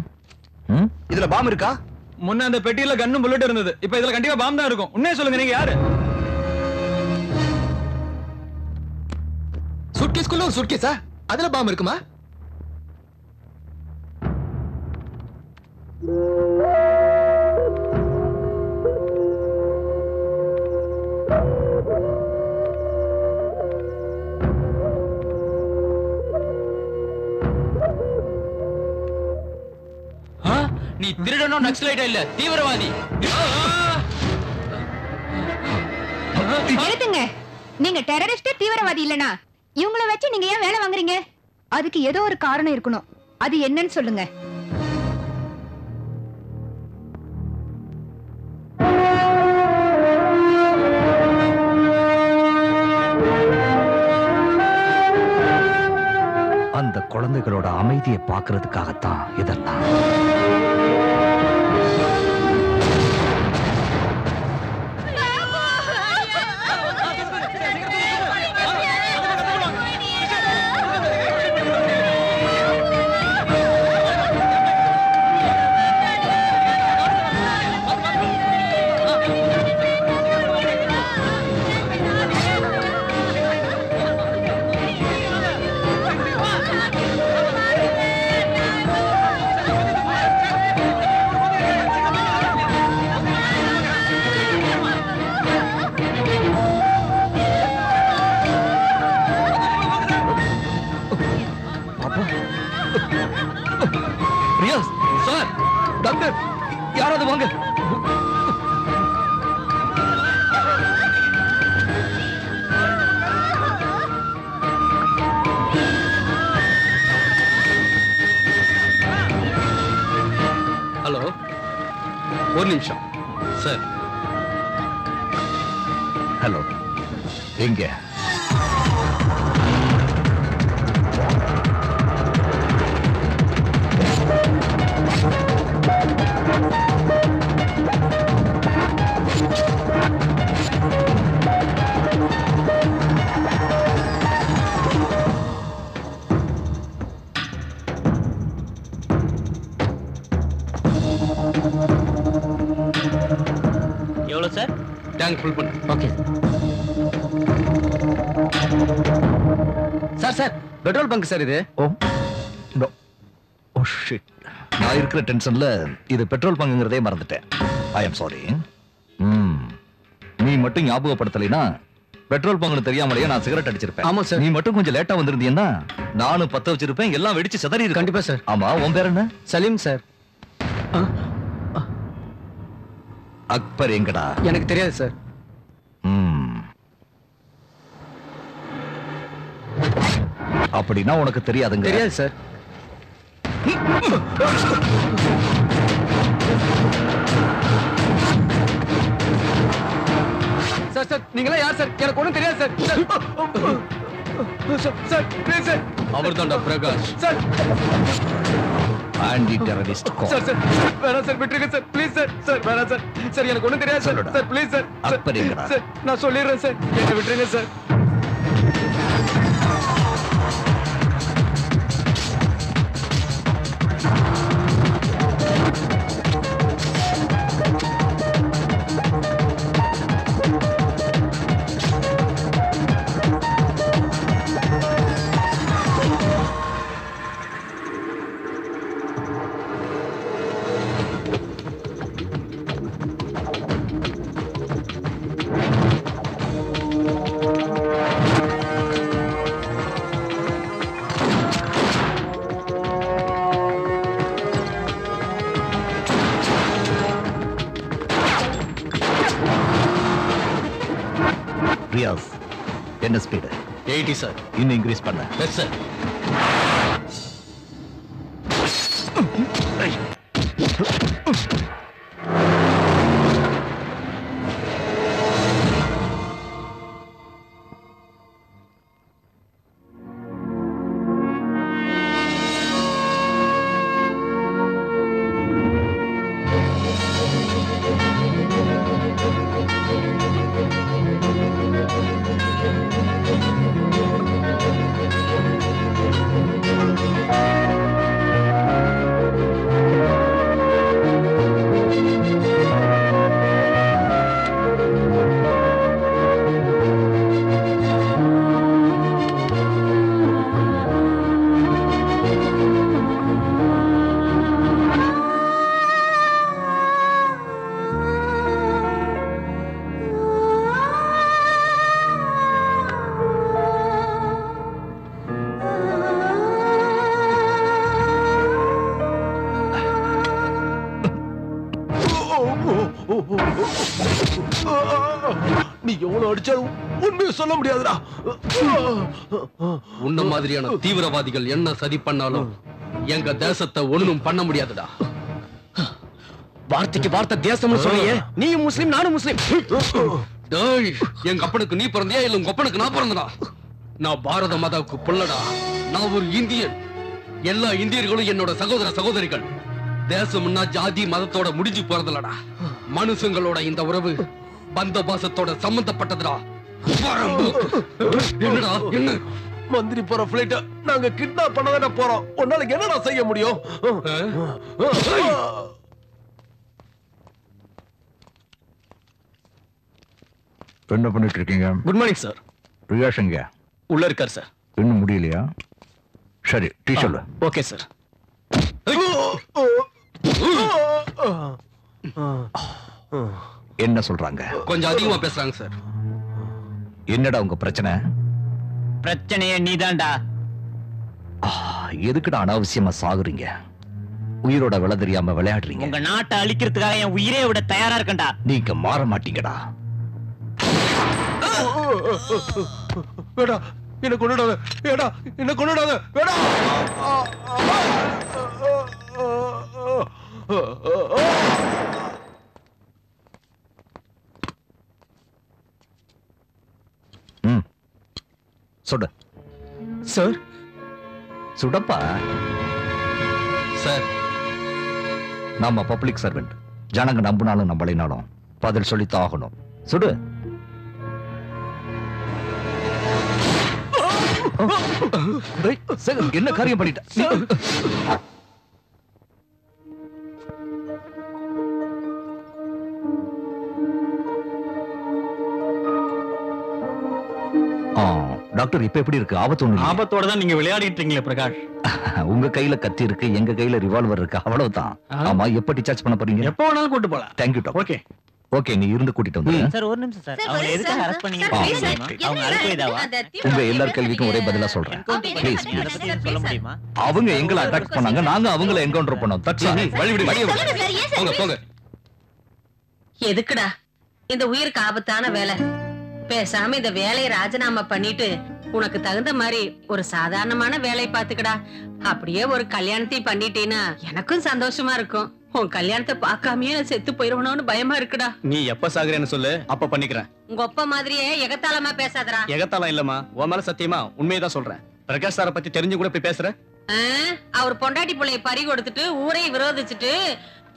இதுல பாம்பு இருக்கா? முன்ன அந்த பெட்டியில கன்னும் புல்லட் இருந்தது, இப்ப இதுல கண்டிப்பா பாம்பு தான் இருக்கும். உண்மையை சொல்லுங்க, நீங்க யாரு? சூட்கேஸ்க்குள்ள ஒரு சூட்கேஸா? அதுல பாம்பு இருக்குமா? நீ திருடனும் நக்சலைட்டா இல்ல, தீவிரவாதி. நிறுத்துங்க. நீங்க டெரரிஸ்ட், தீவிரவாதி இல்லனா இவங்களை வச்சு நீங்க ஏன் வேலை வாங்குறீங்க? அதுக்கு ஏதோ ஒரு காரணம் இருக்கணும். அது என்னன்னு சொல்லுங்க. அந்த குழந்தைகளோட அமைதியை பார்க்கிறதுக்காகத்தான் இதெல்லாம். ரியாஸ் சார், டாக்டர் யாராவது வாங்க. ஹலோ, ஒரு நிமிஷம் சார். ஹலோ, எங்க? எவ்வளவு சார்? டேங்க் ஃபுல் பண்ணு. Okay sir. Sir, petrol bunk sir இது. Oh no, oh shit. நான் இருக்கிற டென்ஷன்ல இது பெட்ரோல் பங்குங்கிறதே மறந்துட்டேன். I am sorry. நீ மட்டும் ஞாபகப்படுத்தலைனா பெட்ரோல் பங்குன்னு தெரியாமலேயே நான் சிகரெட் அடிச்சிருப்பேன். ஆமா சார். நீ மட்டும் கொஞ்சம் லேட்டா வந்திருந்தீங்கன்னா நானும் பத்த வச்சிருப்பேன், எல்லாம் வெடிச்சு சிதறி இருக்கு. கண்டிப்பா சார். ஆமா, உன் பேர் என்ன? சலீம் சார். அக்பர் எங்கடா? எனக்கு தெரியாது சார். அப்படின்னா உனக்கு தெரியாதுங்க? தெரியாது சார். சார் சார், நீங்களா யார் சார்? எனக்கு ஒண்ணும் தெரியாது சார். Sir please sir. அவர் தான்டா Prakash. Sir anti terrorist call. Sir sir வேணாம் சார், விட்டுருங்க சார் ப்ளீஸ் சார். சார் வேணாம் சார். சார் எனக்கு ஒண்ணும் தெரியாது sir. Sir please sir. Akbar எங்கடா? சார் நான் சொல்லிடுறேன் சார், என்னை விட்டுருங்க சார். ரியாஸ் என்ன ஸ்பீடு? 80 சார். இன்னும் இன்க்ரீஸ் பண்ண. Yes sir. நீ எவ்வளவு அடிச்சாலும் உண்மையை சொல்ல முடியாதுடா. உன்ன மாதிரியான தீவிரவாதிகள் என்ன சதி பண்ணாலும் எங்க தேசத்தை ஒண்ணும் பண்ண முடியாதுடா. வார்த்தைக்கு வார்த்தை தேசம்னு சொல்லியே, நீயும் முஸ்லிம் நானும் முஸ்லிம். டேய், எங்க அப்பனுக்கு நீ பிறந்தியா இல்ல உங்க அப்பனுக்கு நான் பிறந்தனா? நான் பாரத மாதாவுக்கு புள்ளடா. நான் ஒரு இந்தியன். எல்லா இந்தியர்களும் என்னோட சகோதர சகோதரிகள். தேசம்னா ஜாதி மதத்தோட முடிஞ்சு போறதுலடா. மனுஷங்களோட இந்த உறவு பந்த பாசத்தோட சம்பந்தப்பட்டதுடா. என்னடா என்ன மந்திரி போற பிளைட்ட நாங்க கிட்னாப் பண்ணதானே போறோம். உன்னால என்னடா செய்ய முடியும்? என்ன பண்ணிட்டு இருக்கீங்க? Good morning sir. ரியாஷ் எங்க? உள்ள இருக்கார் சார். இன்னும் முடியலையா? சரி, டீ சொல்லு. Okay sir. என்ன சொல்றாங்க? கொஞ்சம் அதிகமா பேசுறாங்க சார். என்னடா உங்க பிரச்சனை? பிரச்சனையே நீதான்டா. எதுக்குடா அனாவசியமா சாகுறீங்க? உயிரோட விலை தெரியாம விளையாடுறீங்க. உங்க நாட்டை அழிக்கிறதுக்காக என் உயிரே விட தயாரா இருக்கேன்டா. நீங்க மாற மாட்டீங்கடா. வேடா, என்ன கொண்டுடாத. வேடா, என்ன கொண்டுடாத. வேடா. சுடு. சார், சுடப்பா. சார், நாம பப்ளிக் சர்வெண்ட். ஜனங்க நம்பினாலும் நம்பலைனாலும் பதில் சொல்லித்தான் ஆகணும். சுடு. என்ன காரியம் பண்ணிட்ட? டாக்டர், இப்ப எப்படி இருக்கு? ஆபத்து ஒண்ணு? ஆபத்தோட தான் நீங்க விளையாடிட்டு இருக்கீங்களே பிரகாஷ். உங்க கையில கத்தி இருக்கு, எங்க கையில ரிவால்வர் இருக்கு, அவ்வளவுதான். ஆமா, எப்ப டிசார்ஜ் பண்ண போறீங்க? எப்போ வேணாலும் கூட்டு போலாம். Thank you doctor. ஓகே ஓகே, நீ இருந்து கூட்டிட்டு வந்து. சார் ஒரு நிமிஷம் சார். அவங்க எதுக்கு அரெஸ்ட் பண்ணீங்க? அவங்க அல்கொய்தாவா? உங்க எல்லார் கேள்விக்கும் ஒரே பதிலா சொல்றேன். ப்ளீஸ் ப்ளீஸ் சொல்ல முடியுமா? அவங்க எங்களை அட்டாக் பண்ணாங்க, நாங்க அவங்கள என்கவுண்டர் பண்ணோம். That's all. போங்க போங்க. எதுக்குடா இந்த உயிருக்கு ஆபத்தான வேலை? பேசாம இந்த வேலையை ராஜினாமா பண்ணிட்டு உனக்கு தகுந்த மாதிரி ஒரு சாதாரணமான வேலை பாத்துக்கடா. அப்படியே ஒரு கல்யாணத்தையும் பண்ணிட்டீன்னா எனக்கும் சந்தோஷமா இருக்கும். உன் கல்யாணத்தை பார்க்காமயே நான் செத்து போயிருவனோன்னு பயமா இருக்குடா. நீ எப்ப சாகுறேன்னு சொல்லு, அப்ப பண்ணிக்கிறேன். உங்க ஒப்ப மாதிரியே எகத்தாளமா பேசாதடா. எகத்தாலாம் இல்லம்மா, உன் மேல சத்தியமா உண்மையதான் சொல்றேன். பிரகாஷ் சாரை பத்தி தெரிஞ்சு கூட இப்படி பேசுற? அவர் பொண்டாட்டி பிள்ளைய பறி கொடுத்துட்டு ஊரை விரோதிச்சுட்டு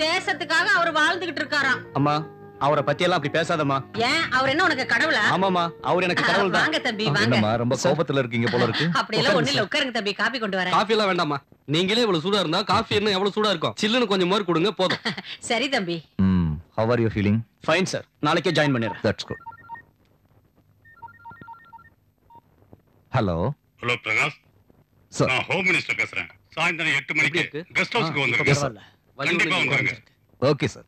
தேசத்துக்காக அவர் வாழ்ந்துகிட்டு இருக்காராம். அம்மா, அவரை பத்தி எல்லாம் அப்படி பேசாதம்மா. ஏன், அவர் என்ன உனக்கு கடவுளா? ஆமாமா, அவர் எனக்கு கடவுள் தான். வாங்க தம்பி வாங்க. என்னம்மா ரொம்ப கோபத்துல இருக்கீங்க போல இருக்கு. அப்படி எல்லாம் ஒண்ணு இல்ல, உட்காருங்க தம்பி, காபி கொண்டு வரேன். காஃபி எல்லாம் வேண்டாமா? நீங்களே இவ்வளவு சூடா இருந்தா காஃபி என்ன எவ்வளவு சூடா இருக்கும்? சில்லுன்னு கொஞ்சம் மோர் கொடுங்க போதும். சரி தம்பி. How are you feeling? Fine sir. நாளைக்கே ஜாயின் பண்ணிடுறேன். That's good. Hello Prakash. Sir, நான் ஹோம் மினிஸ்டர் பேசுறேன். சாயந்தரம் 8 மணிக்கு கெஸ்ட் ஹவுஸ்க்கு வந்துருங்க. கண்டிப்பா வந்துருங்க. Okay sir.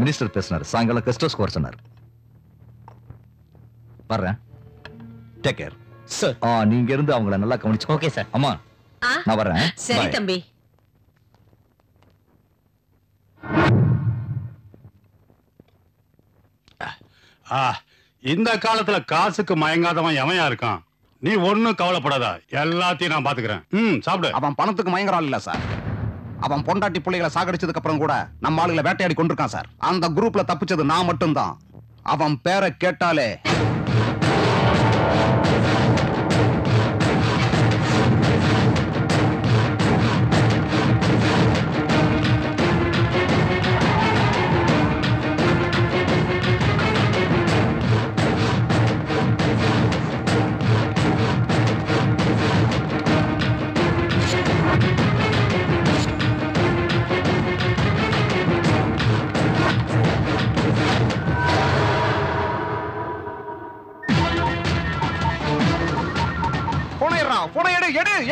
மினிஸ்டர் பேசினார், சாயங்காலம் கெஸ்ட் ஹவுஸ்க்கு வர சொன்னார். வர்றேன். Take care sir. நீங்க இருந்து அவங்கள நல்லா கவனிச்சு. Okay sir. அம்மா, நான் வரேன். சரி தம்பி. இந்த காலத்துல காசுக்கு மயங்காதவன் எவன் இருக்கான்? நீ ஒண்ணும் கவலைப்படாத, எல்லாத்தையும் நான் பாத்துக்கிறேன். சாப்பிடு. அவன் பணத்துக்கு மயங்கறான் இல்ல சார். அவன் பொண்டாட்டி பிள்ளைகளை சாகடிச்சதுக்கு அப்புறம் கூட நம்ம ஆளுகளை வேட்டையாடி கொண்டிருக்கான் சார். அந்த குரூப்ல தப்பிச்சது நான் மட்டும்தான். அவன் பேரை கேட்டாலே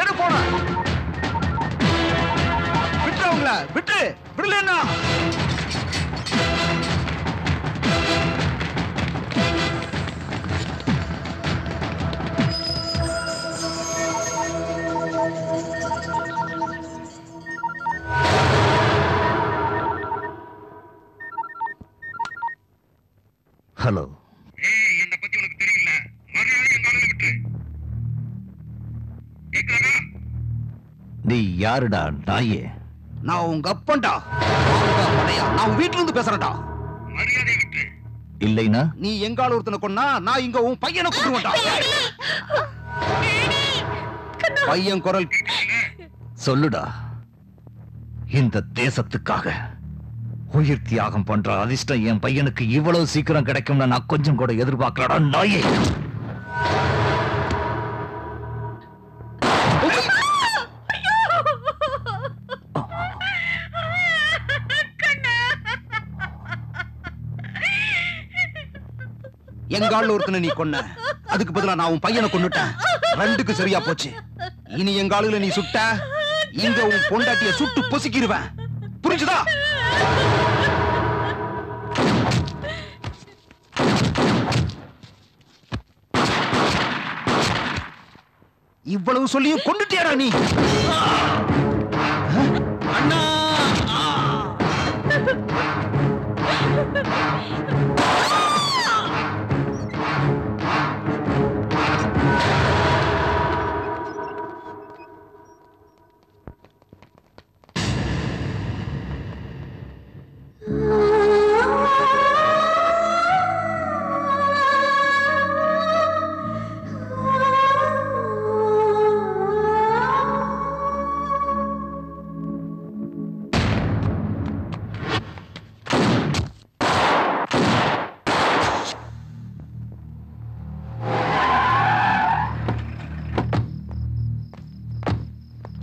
எடு போன விட்டு அவங்கள விட்டு விடலன்னா ஹலோ. என்ன பத்தி உனக்கு தெரியல, மறுநாள் எங்க ஆளுங்களை விட்டு. நீ யாருடா நாயே? நான் உங்க அப்பன்டா. நான் வீட்டுல இருந்து பேசுறேன்டா. மரியாதை விட்டு. இல்லைனா நீ எங்க ஆளு ஒருத்தனை கொன்னா நான் இங்க உன் பையனை கொன்றுவேன்டா. பையன் குரல் சொல்லுடா. இந்த தேசத்துக்காக உயிர் தியாகம் பண்ற அதிர்ஷ்டம் என் பையனுக்கு இவ்வளவு சீக்கிரம் கிடைக்கும்னு நான் கொஞ்சம் கூட எதிர்பார்க்கலடா நாயே. எங்க ஆளு ஒருத்தனை நீ கொன்ன, அதுக்கு பதிலா நான் உன் பையனை கொன்னுட்டேன். ரெண்டுக்கு சரியா போச்சு. இனி எங்க ஆளுல நீ சுட்ட, இங்க உன் பொண்டாட்டிய சுட்டு பொசுக்கிடுவேன். புரிஞ்சுதா? இவ்வளவு சொல்லியும் கொண்டுட்டியாடா நீ? அண்ணா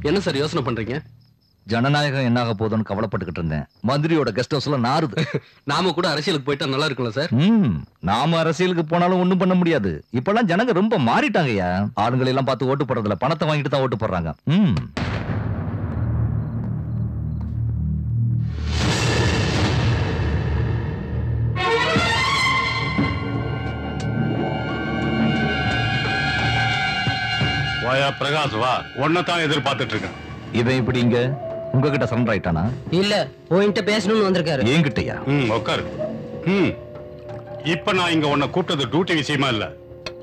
என்ன சார் யோசனை பண்றீங்க? ஜனநாயகம் என்னாக போதும்னு கவலைப்பட்டுக்கிட்டு இருந்தேன். மந்திரியோட கெஸ்ட் ஹவுஸ்ல நாறுது. நாம கூட அரசியலுக்கு போயிட்டா நல்லா இருக்கும்ல சார்? நாம அரசியலுக்கு போனாலும் ஒண்ணும் பண்ண முடியாது. இப்பெல்லாம் ஜனங்க ரொம்ப மாறிட்டாங்கய்யா. ஆளுங்களை எல்லாம் பார்த்து ஓட்டு போடுறதுல பணத்தை வாங்கிட்டு தான் ஓட்டு போடுறாங்க. வாயா பிரகாஷ், வா. உன்னைத்தான் எதிர்பார்த்துட்டு இருக்கேன். இவன் இப்படி இங்க உங்ககிட்ட சரண்டர் ஆயிட்டானா? இல்ல, உன்கிட்ட பேசணும்னு வந்திருக்காரு. என்கிட்டயா? உட்காரு. இப்ப நான் இங்க உன்னை கூப்பிட்டது டியூட்டி விஷயமா இல்ல.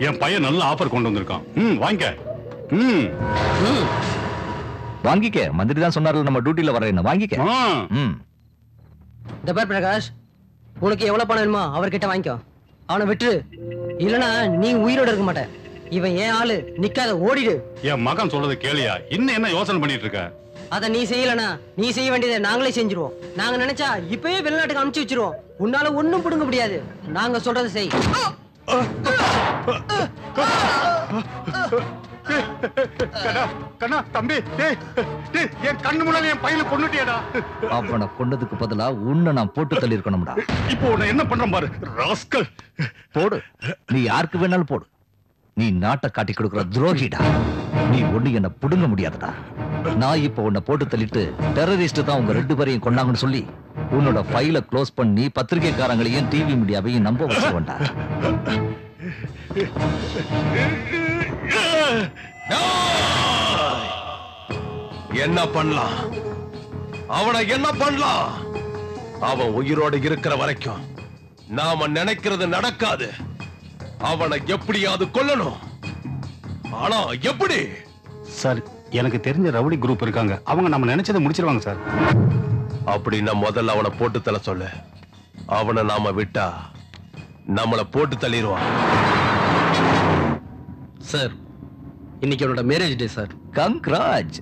என் பையன் நல்ல ஆஃபர் கொண்டு வந்திருக்கான். வாங்கிக்க. வாங்கிக்க. மந்திரி தான் சொன்னார்ல நம்ம டியூட்டில வரேன்னு. வாங்கிக்க. இந்த பார் பிரகாஷ், உனக்கு எவ்வளவு பணம் வேணுமோ அவர்கிட்ட வாங்கிக்கோ. அவனை விட்டுரு, இல்லனா நீ உயிரோட இருக்க மாட்ட. இவன் ஏன் ஆளு, நிக்காத, ஓடிடு. என் மகன் சொல்றது கேளியா? இன்னும் என்ன யோசனை பண்ணிட்டு இருக்க? அத நீ செய்யலனா நீ செய்ய வேண்டியதை நாங்களே செஞ்சிருவோம். நாங்க நினைச்சா இப்பவே வெளிநாட்டுக்கு அனுப்பிச்சு வச்சிருவோம். உன்னால ஒண்ணும் புடுங்க முடியாது. நாங்க சொல்றதை செய். கண்ணா, தம்பி, என் கண்ணு முன்னால என் பையனை கொன்னுட்டியடா. அவனை கொன்னதுக்கு பதிலா உன்னை நான் போட்டு தள்ளி இருக்கணும்டா. இப்போ உன்னை என்ன பண்றேன் பாரு, ராஸ்கல். போடு, நீ யாருக்கு வேணாலும் போடு. நீ நாட்டை காட்டி கொடுக்கிற துரோகிடா. நீ ஒண்ணு என்ன புடுங்க முடியாதுடா. நான் இப்ப உன்னை போட்டு தள்ளிட்டு டெரரிஸ்ட் தான் உங்க 2 பேரையும் கொண்டாங்கன்னு சொல்லி உன்னோட ஃபைலை க்ளோஸ் பண்ணி பத்திரிகைக்காரங்களையும் டிவி மீடியாவையும் நம்ப வச்சுக்கோண்டா. என்ன பண்ணலாம்? அவனை என்ன பண்ணலாம்? அவன் உயிரோடு இருக்கிற வரைக்கும் நாம நினைக்கிறது நடக்காது. அவனை எப்படியாவது கொல்லணும். ஆனா எப்படி? சார், எனக்கு தெரிஞ்ச ரவுடி குரூப் இருக்காங்க. அவங்க நம்ம நினைச்சதை முடிச்சிருவாங்க சார். அப்படின்னா முதல்ல அவனை போட்டு தள்ள சொல்லு. அவனை நாம விட்டா நம்மள போட்டு தள்ளிடுவான். சார், இன்னைக்கு என்னோட marriage day sir. Congrats.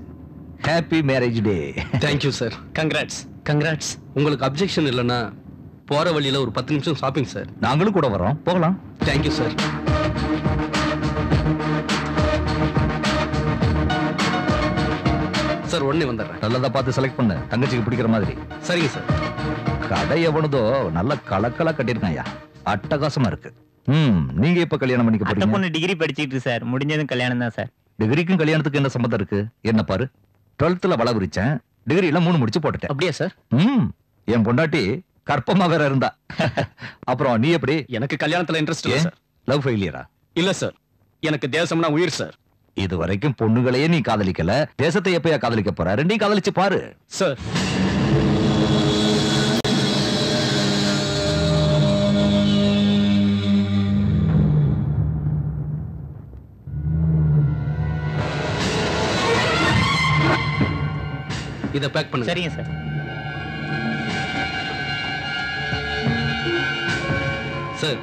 Happy marriage டே. Thank you sir. கங்க்ராட்ஸ். கங்க்ராட்ஸ். உங்களுக்கு அப்ஜெக்ஷன் இல்லைன்னா போற வழியில ஒரு 10 நிமிஷம் ஷாப்பிங் சார். நாங்களும் கூட வரோம், போகலாம். Thank you sir. சார், உடனே வந்துடுறேன். நல்லதா பார்த்து செலக்ட் பண்ணு, தங்கச்சிக்கு பிடிக்கிற மாதிரி. சரிங்க சார். கடை எவனதோ நல்ல கலக்கலா கட்டிருக்காயா, அட்டகாசமா இருக்கு. நீங்க எப்ப கல்யாணம் பண்ணிக்க போறீங்க? பொண்ணு டிகிரி படிச்சிட்டு சார், முடிஞ்சதும் கல்யாணம் தான் சார். டிகிரிக்கும் கல்யாணத்துக்கு என்ன சம்பந்தம் இருக்கு? என்ன பாரு, 12th வள விரிச்சேன், டிகிரில 3 முடிச்சு போட்டுட்டேன். அப்படியே சார்? என் பொண்டாட்டி கற்பமா வேற இருந்தா. அப்புறம் நீ எப்படி? எனக்கு கல்யாணத்துல இன்ட்ரெஸ்ட் இல்ல சார். லவ் ஃபெயிலியரா? இல்ல சார், எனக்கு தேசம்னா உயிர் சார். இது வரைக்கும் பொண்ணுகளையே நீ காதலிக்கல, தேசத்தை எப்பயா காதலிக்க போற? ரெண்டையும் காதலிச்சு பாரு சார். இத பேக் பண்ணுங்க. சரிங்க சார். சார்,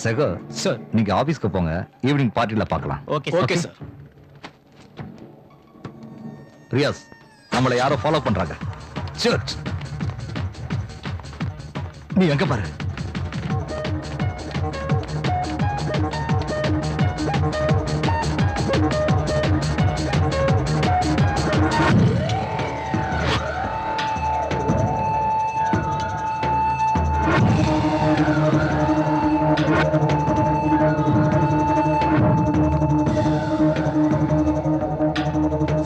சேகர் சார், நீங்க ஆபீஸ்க்கு போங்க, ஈவினிங் பார்ட்டில பார்க்கலாம். Okay sir. ரியாஸ், நம்மளை யாரோ ஃபாலோ பண்றாங்க. சர்ச், நீ எங்க பாரு.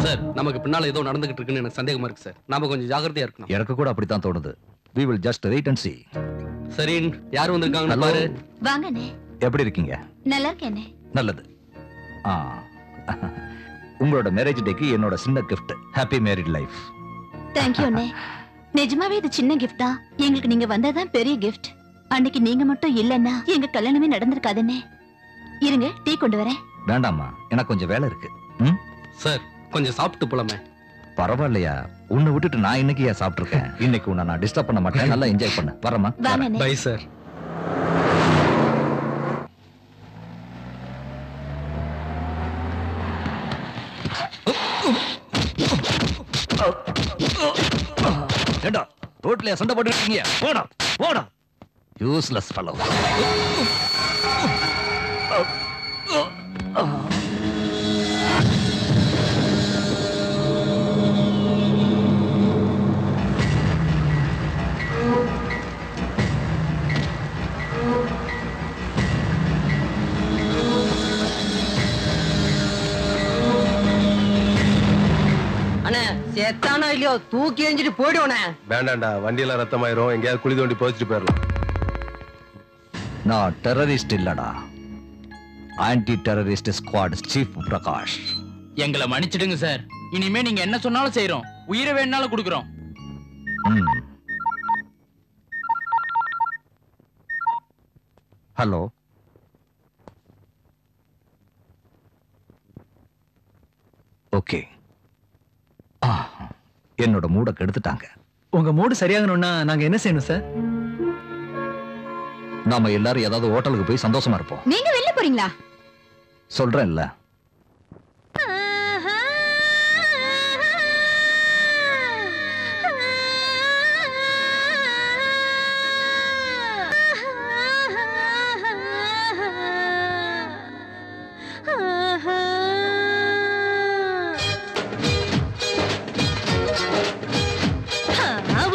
சார், நமக்கு பின்னால ஏதோ நடந்துகிட்டு இருக்குன்னு எனக்கு சந்தேகமா இருக்கு சார். நாம கொஞ்சம் ஜாக்கிரதையா இருக்கணும். எனக்கு கூட அப்படித்தான் தோணுது. We will just wait and see. சரி, யார் வந்திருக்காங்கன்னு பாரு. வாங்கண்ணே. எப்படி இருக்கீங்க? நல்லா இருக்கேனே. நல்லது. உங்களோட மேரேஜ் டேக்கு என்னோட சின்ன gift. Happy married life. Thank you அண்ணே. நிஜமாவே இது சின்ன கிஃப்டா? எங்களுக்கு நீங்க வந்ததான் பெரிய கிஃப்ட். அன்னைக்கு நீங்க மட்டும் இல்லன்னா எங்க கல்யாணமே நடந்திருக்காதுண்ணே. இருங்க, டீ கொண்டு வரேன். வேண்டாமா, எனக்கு கொஞ்சம் வேலை இருக்கு. சார், கொஞ்சம் சாப்பிட்டு போலாமே. பரவாயில்லையா, உன்னை விட்டுட்டு நான் இன்னைக்கு ஏன் சாப்பிட்டுருக்கேன். இன்னைக்கு உன்னை நான் டிஸ்டர்ப் பண்ண மாட்டேன். நல்லா என்ஜாய் பண்ணு. வரமா? Bye sir. ஏண்டா ரோட்ல சண்டை போட்டு இருக்கீங்க? போடா போடா. Useless fellow. அண்ணே, செத்தானா இல்லையோ தூக்கி எஞ்சிட்டு போயிடுவோண்ணே. வேண்டாண்டா, வண்டியில ரத்தமாயிரும். எங்கேயாவது குழி தோண்டி போச்சுட்டு போயிடலாம். நான் டெரரிஸ்ட் இல்லடா, anti terrorist squad chief Prakash. எங்களை மன்னிச்சிடுங்க சார். இனிமே நீங்க என்ன சொன்னாலும் செய்யறோம். உயிரை வேணாலும் கொடுக்குறோம். Hello, okay. என்னோட மூட கெடுத்துட்டாங்க. உங்க மூடு சரியாகணும்னா நாங்க என்ன செய்யணும் சார்? நாம எல்லாரும் ஏதாவது ஹோட்டலுக்கு போய் சந்தோஷமா இருப்போம். நீங்க வெளில போறீங்களா? சொல்றேன்ல.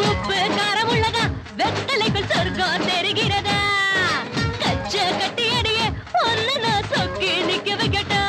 உப்பு காரம் உள்ளதா, வெத்தலைக்குள் சொர்க்கம் தெரிகிறதா. கச்ச கட்டி அடியே ஒன்னு நான் சொக்கி நிக்க வைக்கட்டா.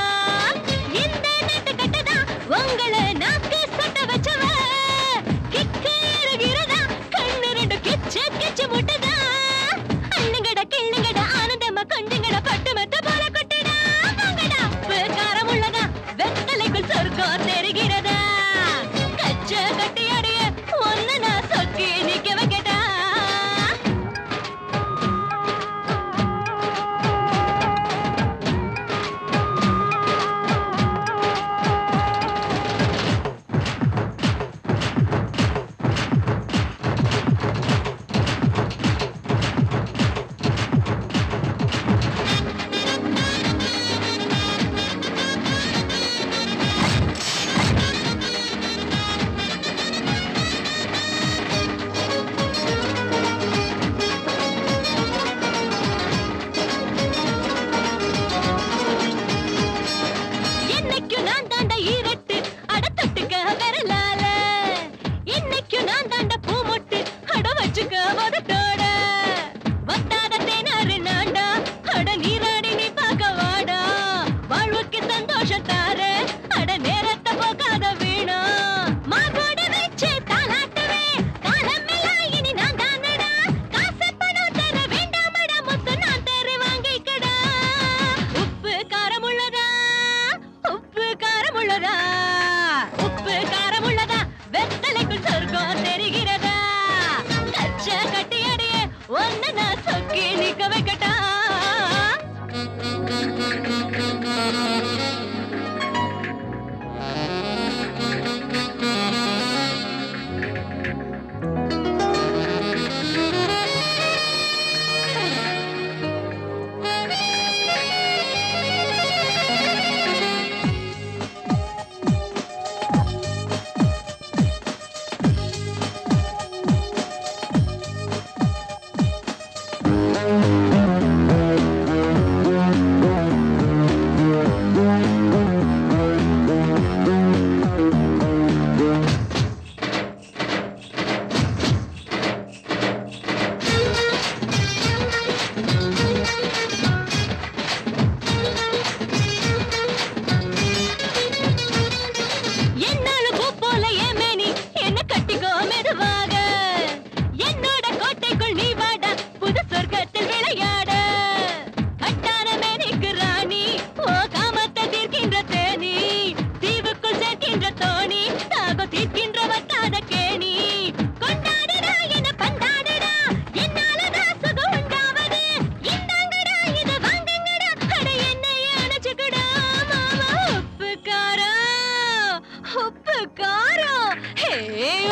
காரம்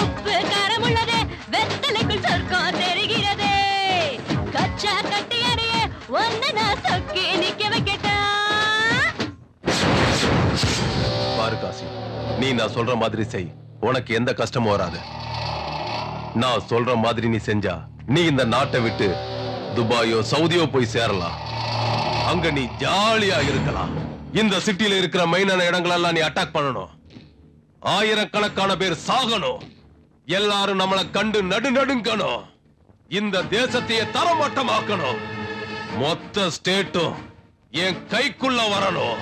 உப்பு காரம் உள்ளதே வெத்தலைக்குள் சொர்க்கம் தெரிகிறதே கச்சா கட்டியறையே ஒன்னு நான் சொக்கி நிக்க வைக்கட்டா பாரு காசி, நீ நான் சொல்ற மாதிரி செய், உனக்கு எந்த கஷ்டமும் வராது. நான் சொல்ற மாதிரி நீ செஞ்சா நீ இந்த நாட்டை விட்டு துபாயோ சவுதியோ போய் சேரலாம். அங்க நீ ஜாலியா இருக்கலாம். இந்த சிட்டில இருக்கிற மெயினான இடங்களெல்லாம் நீ அட்டாக் பண்ணணும். ஆயிரக்கணக்கான பேர் சாகணும். எல்லாரும் நம்மளை கண்டு நடுங்கணும். இந்த தேசத்தையே தரமட்டமாக்கணும். மொத்த ஸ்டேட்டும் என் கைக்குள்ள வரணும்.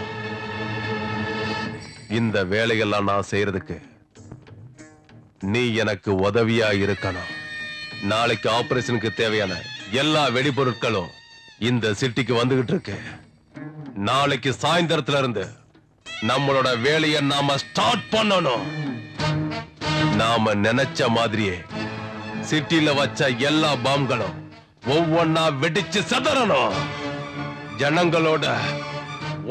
இந்த வேலையெல்லாம் நான் செய்யறதுக்கு நீ எனக்கு உதவியா இருக்கணும். நாளைக்கு ஆபரேஷனுக்கு தேவையான எல்லா வெடிபொருட்களும் இந்த சிட்டிக்கு வந்துகிட்டு இருக்கு. நாளைக்கு சாயந்தரத்துல இருந்து நம்மளோட வேலையை நாம ஸ்டார்ட் பண்ணணும். நாம நினைச்ச மாதிரியே சிட்டில வச்ச எல்லா பாம்களும் ஒவ்வொன்னா வெடிச்சு செதறணும். ஜனங்களோட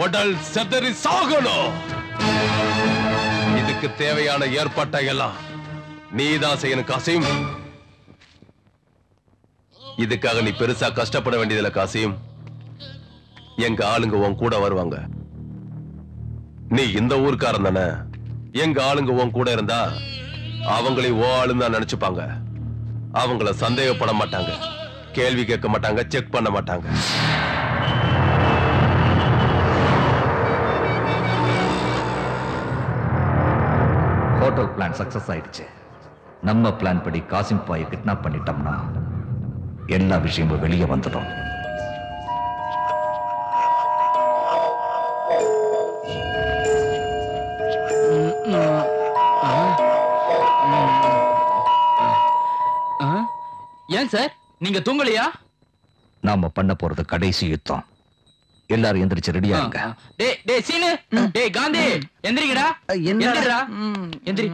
உடல் செதறி சாகணும். இதுக்கு தேவையான ஏற்பாட்டை எல்லாம் நீதான் செய்யணும் காசிம். இதுக்காக நீ பெருசா கஷ்டப்பட வேண்டியதில்ல காசிம். எங்க ஆளுங்க உன் கூட வருவாங்க. நீ இந்த ஊர்க்காரன் தானே, எங்க ஆளுங்க உன் கூட இருந்தா அவங்களே ஓ ஆளுன்னு தான் நினைச்சுப்பாங்க. அவங்கள சந்தேகப்பட மாட்டாங்க, கேள்வி கேட்க மாட்டாங்க, செக் பண்ண மாட்டாங்க. ஹோட்டல் பிளான் சக்சஸ் ஆயிடுச்சு. நம்ம பிளான் படி காசிம் பாயை கிட்னாப் பண்ணிட்டோம்னா எல்லா விஷயமும் வெளியே வந்துடும். ஏன் சார் நீங்க தூங்கலையா? நாம பண்ண போறது கடைசி யுத்தம். எல்லாரும் எந்திரிச்சு ரெடியா இருங்க. டேய் சீனு, டேய் காந்தி எந்திரிங்கடா. எந்திரிடா. எந்திரி.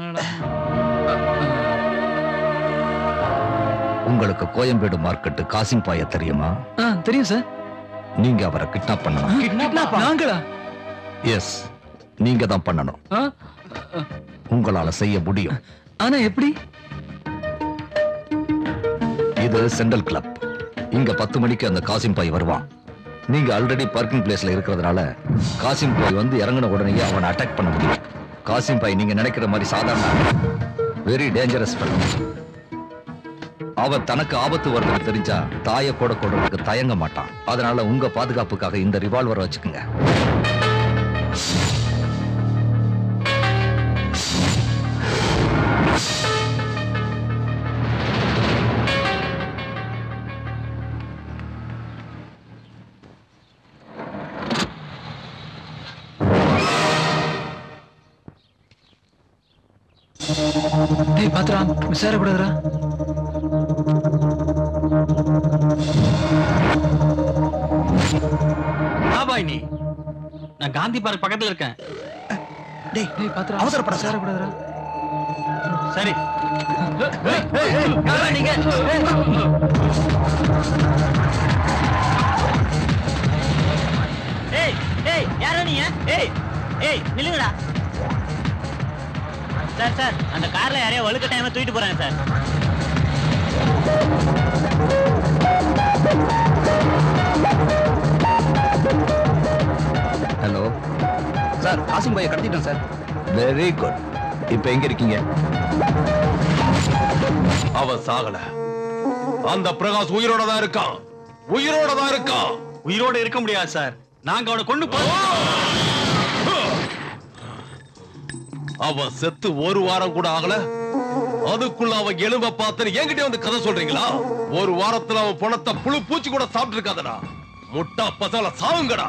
உங்களுக்கு கோயம்பேடு மார்க்கெட் காசிம் பாய தெரியுமா? தெரியும் சார். நீங்க அவரை கிட்னாப் பண்ணணும். கிட்னாப் நாங்களா? எஸ், நீங்க தான் பண்ணணும். உங்களால செய்ய முடியும். ஆனா எப்படி? இது சென்ட்ரல் கிளப். இங்க 10 மணிக்கு அந்த காசிம் பாய் வருவான். நீங்க ஆல்ரெடி பார்க்கிங் பிளேஸ்ல இருக்கிறதுனால காசிம் பாய் வந்து இறங்கின உடனே அவனை அட்டாக் பண்ண முடியும். காசிம் பாய் நீங்க நினைக்கிற மாதிரி சாதாரண வெரி டேஞ்சரஸ். அவன் தனக்கு ஆபத்து வருதுன்னு தெரிஞ்சா தாயை கூட கொடுறதுக்கு தயங்க மாட்டான். அதனால உங்க பாதுகாப்புக்காக இந்த ரிவால்வரை வச்சுக்குங்க. டேய் பாத்ரா, மிஸ் ஆயிடக்கூடாதுடா. பாய் நீ, நான் காந்தி பார்க் பக்கத்துல இருக்கேன். டேய் பாத்ரா, அவசரப்பட மிஸ் ஆயிடக்கூடாதுடா. சரி. நீங்க யாரா நீங்க? நில்லுங்கடா. சார் அந்த கார்ல யாரையோ வழுக்க டைமா தூக்கிட்டு போறாங்க சார். ஹலோ சார், காசிம் பாயை கடத்திட்டோம் சார். Very good. இப்ப எங்க இருக்கீங்க? அவன் சாகல. அந்த பிரகாஷ் உயிரோட தான் இருக்கான். உயிரோட தான் இருக்கான். உயிரோட இருக்க முடியாது சார். நாங்க அவனை கொண்டு அவன் செத்து ஒரு வாரம் கூட ஆகல. அதுக்குள்ள அவன் எலும்ப பார்த்து என்கிட்ட வந்து கதை சொல்றீங்களா? ஒரு வாரத்துல அவன் பணத்தை புழு பூச்சி கூட சாப்பிட்டு இருக்காதடா. முட்டா பசல சாவுங்கடா.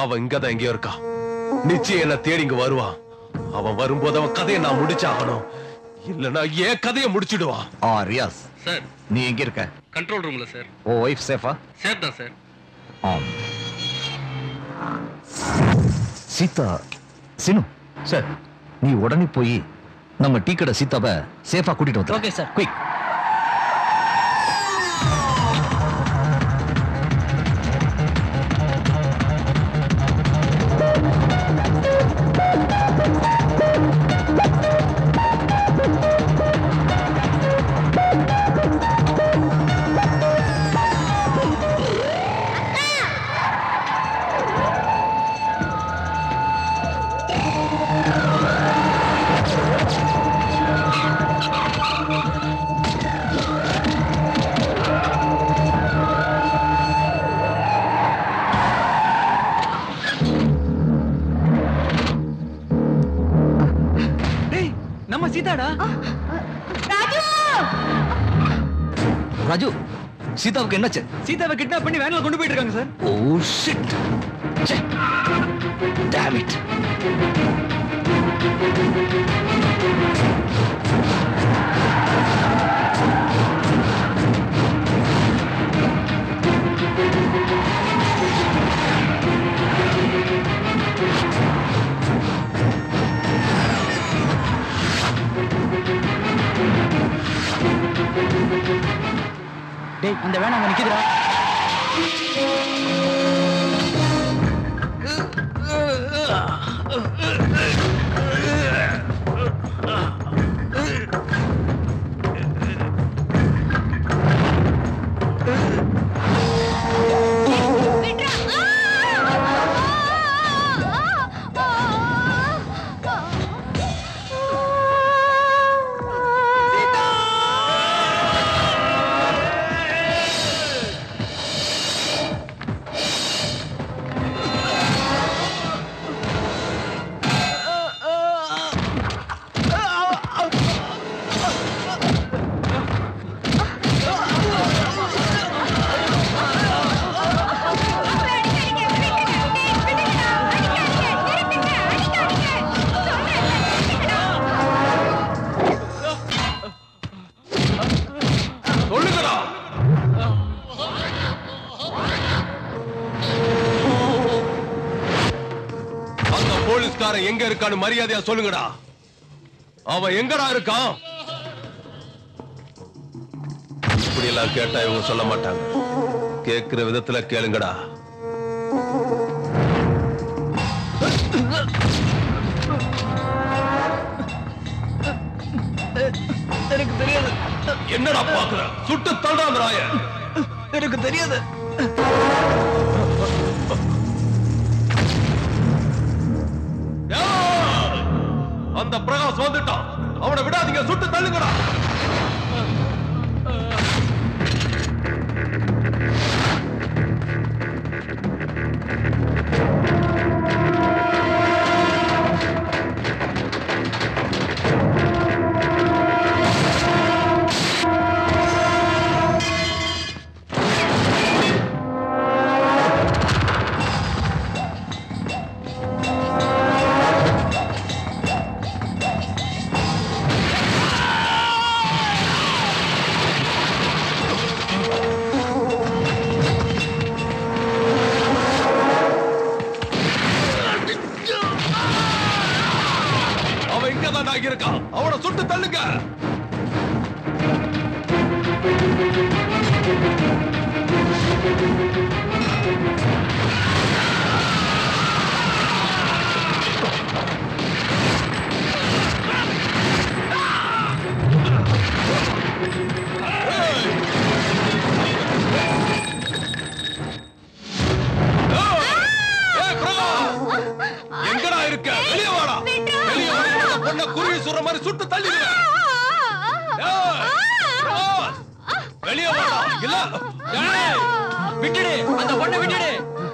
அவன் இங்கதான் எங்கேயோ இருக்கான். நிச்சயம் என்ன தேடி இங்க வருவான். அவன் வரும்போது அவன் கதையை நான் முடிச்சாகணும். இல்லனா ஏன் கதையை முடிச்சிடுவான். ரியாஸ் சார், நீ எங்க இருக்க? கண்ட்ரோல் ரூம்ல சார். ஓ வைஃப் சேஃபா? சேஃப் தான் சார். சீதா, சினு சார், நீ உடனே போய் நம்ம டீ கடை சீதாவை சேஃபா கூட்டிட்டு வந்து. Okay sir. குயிக். சீதாடா. ராஜு ராஜு, சீதாவுக்கு என்னாச்சு? சீதாவை கிட்னாப் பண்ணி வேன்ல கொண்டு போயிட்டு இருக்காங்க சார். Oh shit. Damn it. டேய் அந்த வேன் அங்க நிக்குதுடா. போலீஸ்காரன் எங்க இருக்கான்னு மரியாதையா சொல்லுங்கடா. அவன் எங்கடா இருக்கான்? இப்படி எல்லாம் கேட்டா இவங்க சொல்ல மாட்டாங்க. கேட்கிற விதத்துல கேளுங்கடா. எனக்கு தெரியாது. என்னடா பாக்குற? சுட்டு தள்ளாத ராய. எனக்கு தெரியாது. அந்த பிரகாஷ் வந்துட்டான். அவனை விடாதீங்க, சுட்டு தள்ளுங்கடா. இருக்கான். அவனை சுட்டு தள்ளுங்க. எங்கடா இருக்க? வெளியே வாடா. வெளியே வாடா. பொண்ண குருவி சுடுற மாதிரி சுட்டு தள்ளிடுவேன். வெளியே வாடா. இல்ல விட்டுடு, அந்த பொண்ணை விட்டுடு.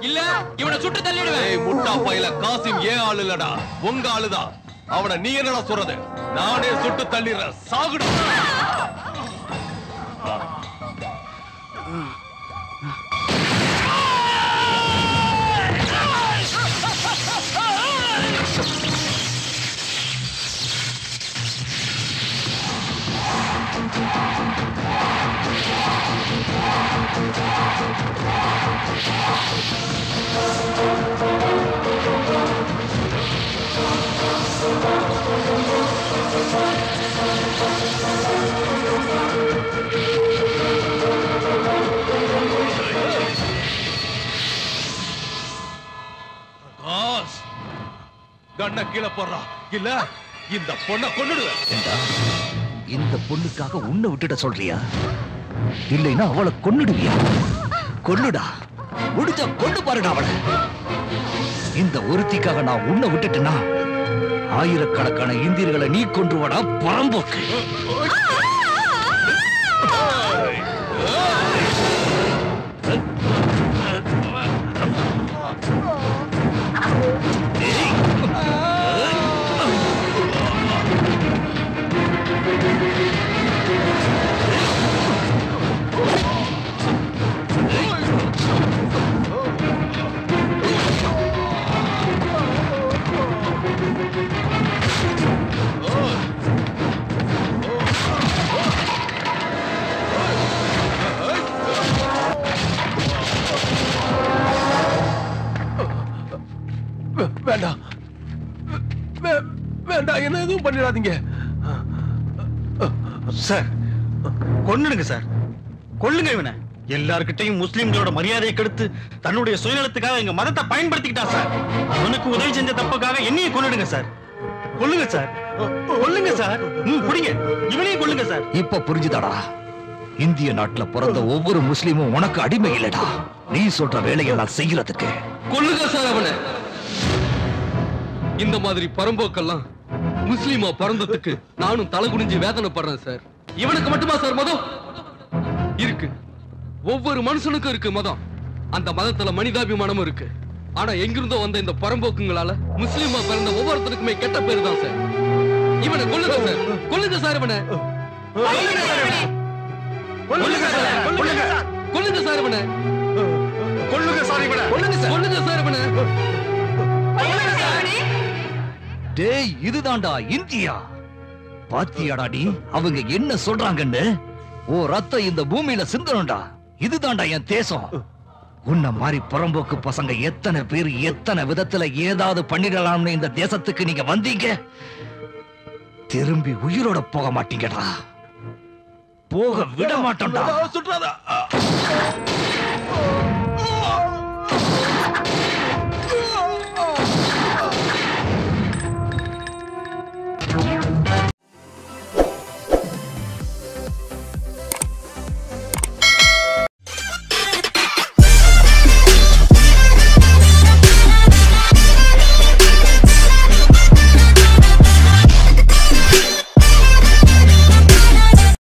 இல்ல இவனை சுட்டு தள்ளிடுவேன். ஏய் முட்டா பையல, காசிம் ஏன் ஆளு இல்லடா, உங்க ஆளுதான். அவனை நீ என்னடா சொல்றது? நானே சுட்டு தள்ளிடுறேன். சாகுடு. கண்ண கீழே போடுறா, இல்ல இந்த பொண்ணை கொன்னுடுவேன். இந்த பொண்ணுக்காக உன்னை விட்டுட்ட சொல்றியா? இல்லைன்னா அவளை கொன்னுடுவியா? கொன்னுடா, முடிஞ்ச கொண்டு பாருடா அவளை. இந்த ஒருத்திக்காக நான் உன்னை விட்டுட்டேன்னா ஆயிரக்கணக்கான இந்தியர்களை நீ கொன்றுவடா பரம்போக்கு. வேண்டாம், என்ன எதுவும் பண்ணிடாதீங்க சார். கொன்னுடுங்க சார், கொல்லுங்க இவனை. எல்லார்கிட்டையும் முஸ்லிம்களோட மரியாதையை கெடுத்து தன்னுடைய சுயநலத்துக்காக எங்க மதத்தை பயன்படுத்திக்கிட்டா சார். அவனுக்கு உதவி செஞ்ச தப்புக்காக என்னையும் கொன்னுடுங்க சார். கொல்லுங்க சார், கொல்லுங்க சார். புடிங்க, இவனையும் கொல்லுங்க சார். இப்ப புரிஞ்சுதாடா? இந்திய நாட்டுல பிறந்த ஒவ்வொரு முஸ்லீமும் உனக்கு அடிமை இல்லடா. நீ சொல்ற வேலையெல்லாம் செய்யறதுக்கு. கொல்லுங்க சார் அவனை. இந்த மாதிரி பரம்போக்கெல்லாம் முஸ்லீமா பிறந்ததுக்கு நானும் தலை குனிஞ்சு வேதனைப்படுறேன் சார். இவனுக்கு மட்டுமா சார் மதம் இருக்கு? ஒவ்வொரு மனுஷனுக்கும் இருக்கு மதம். அந்த மதத்துல மனிதாபிமானமும் இருக்கு. ஆனா எங்கிருந்தோ வந்த இந்த பரம்போக்குங்களால முஸ்லீமா பிறந்த ஒவ்வொருத்தருக்குமே கெட்ட பேரு தான் சார். இவனை கொல்லுங்க சார், கொல்லுங்க சார் இவனை. கொல்லுங்க சார், கொல்லுங்க சார் இவனை. கொல்லுங்க சார் இவனை. கொல்லுங்க சார் இவனை. டேய், இதுதான்டா இந்தியா. பாத்தியாடா நீ அவங்க என்ன சொல்றாங்கன்னு? ஓ ரத்தம் இந்த பூமியில சிந்தணும்டா. இதுதான்டா என் தேசம். உன்ன மாதிரி புறம்போக்கு பசங்க எத்தனை பேர் எத்தனை விதத்துல ஏதாவது பண்ணிடலாம்னு இந்த தேசத்துக்கு நீங்க வந்தீங்க. திரும்பி உயிரோட போக மாட்டீங்கடா. போக விட மாட்டோம்டா. சுற்றாதா.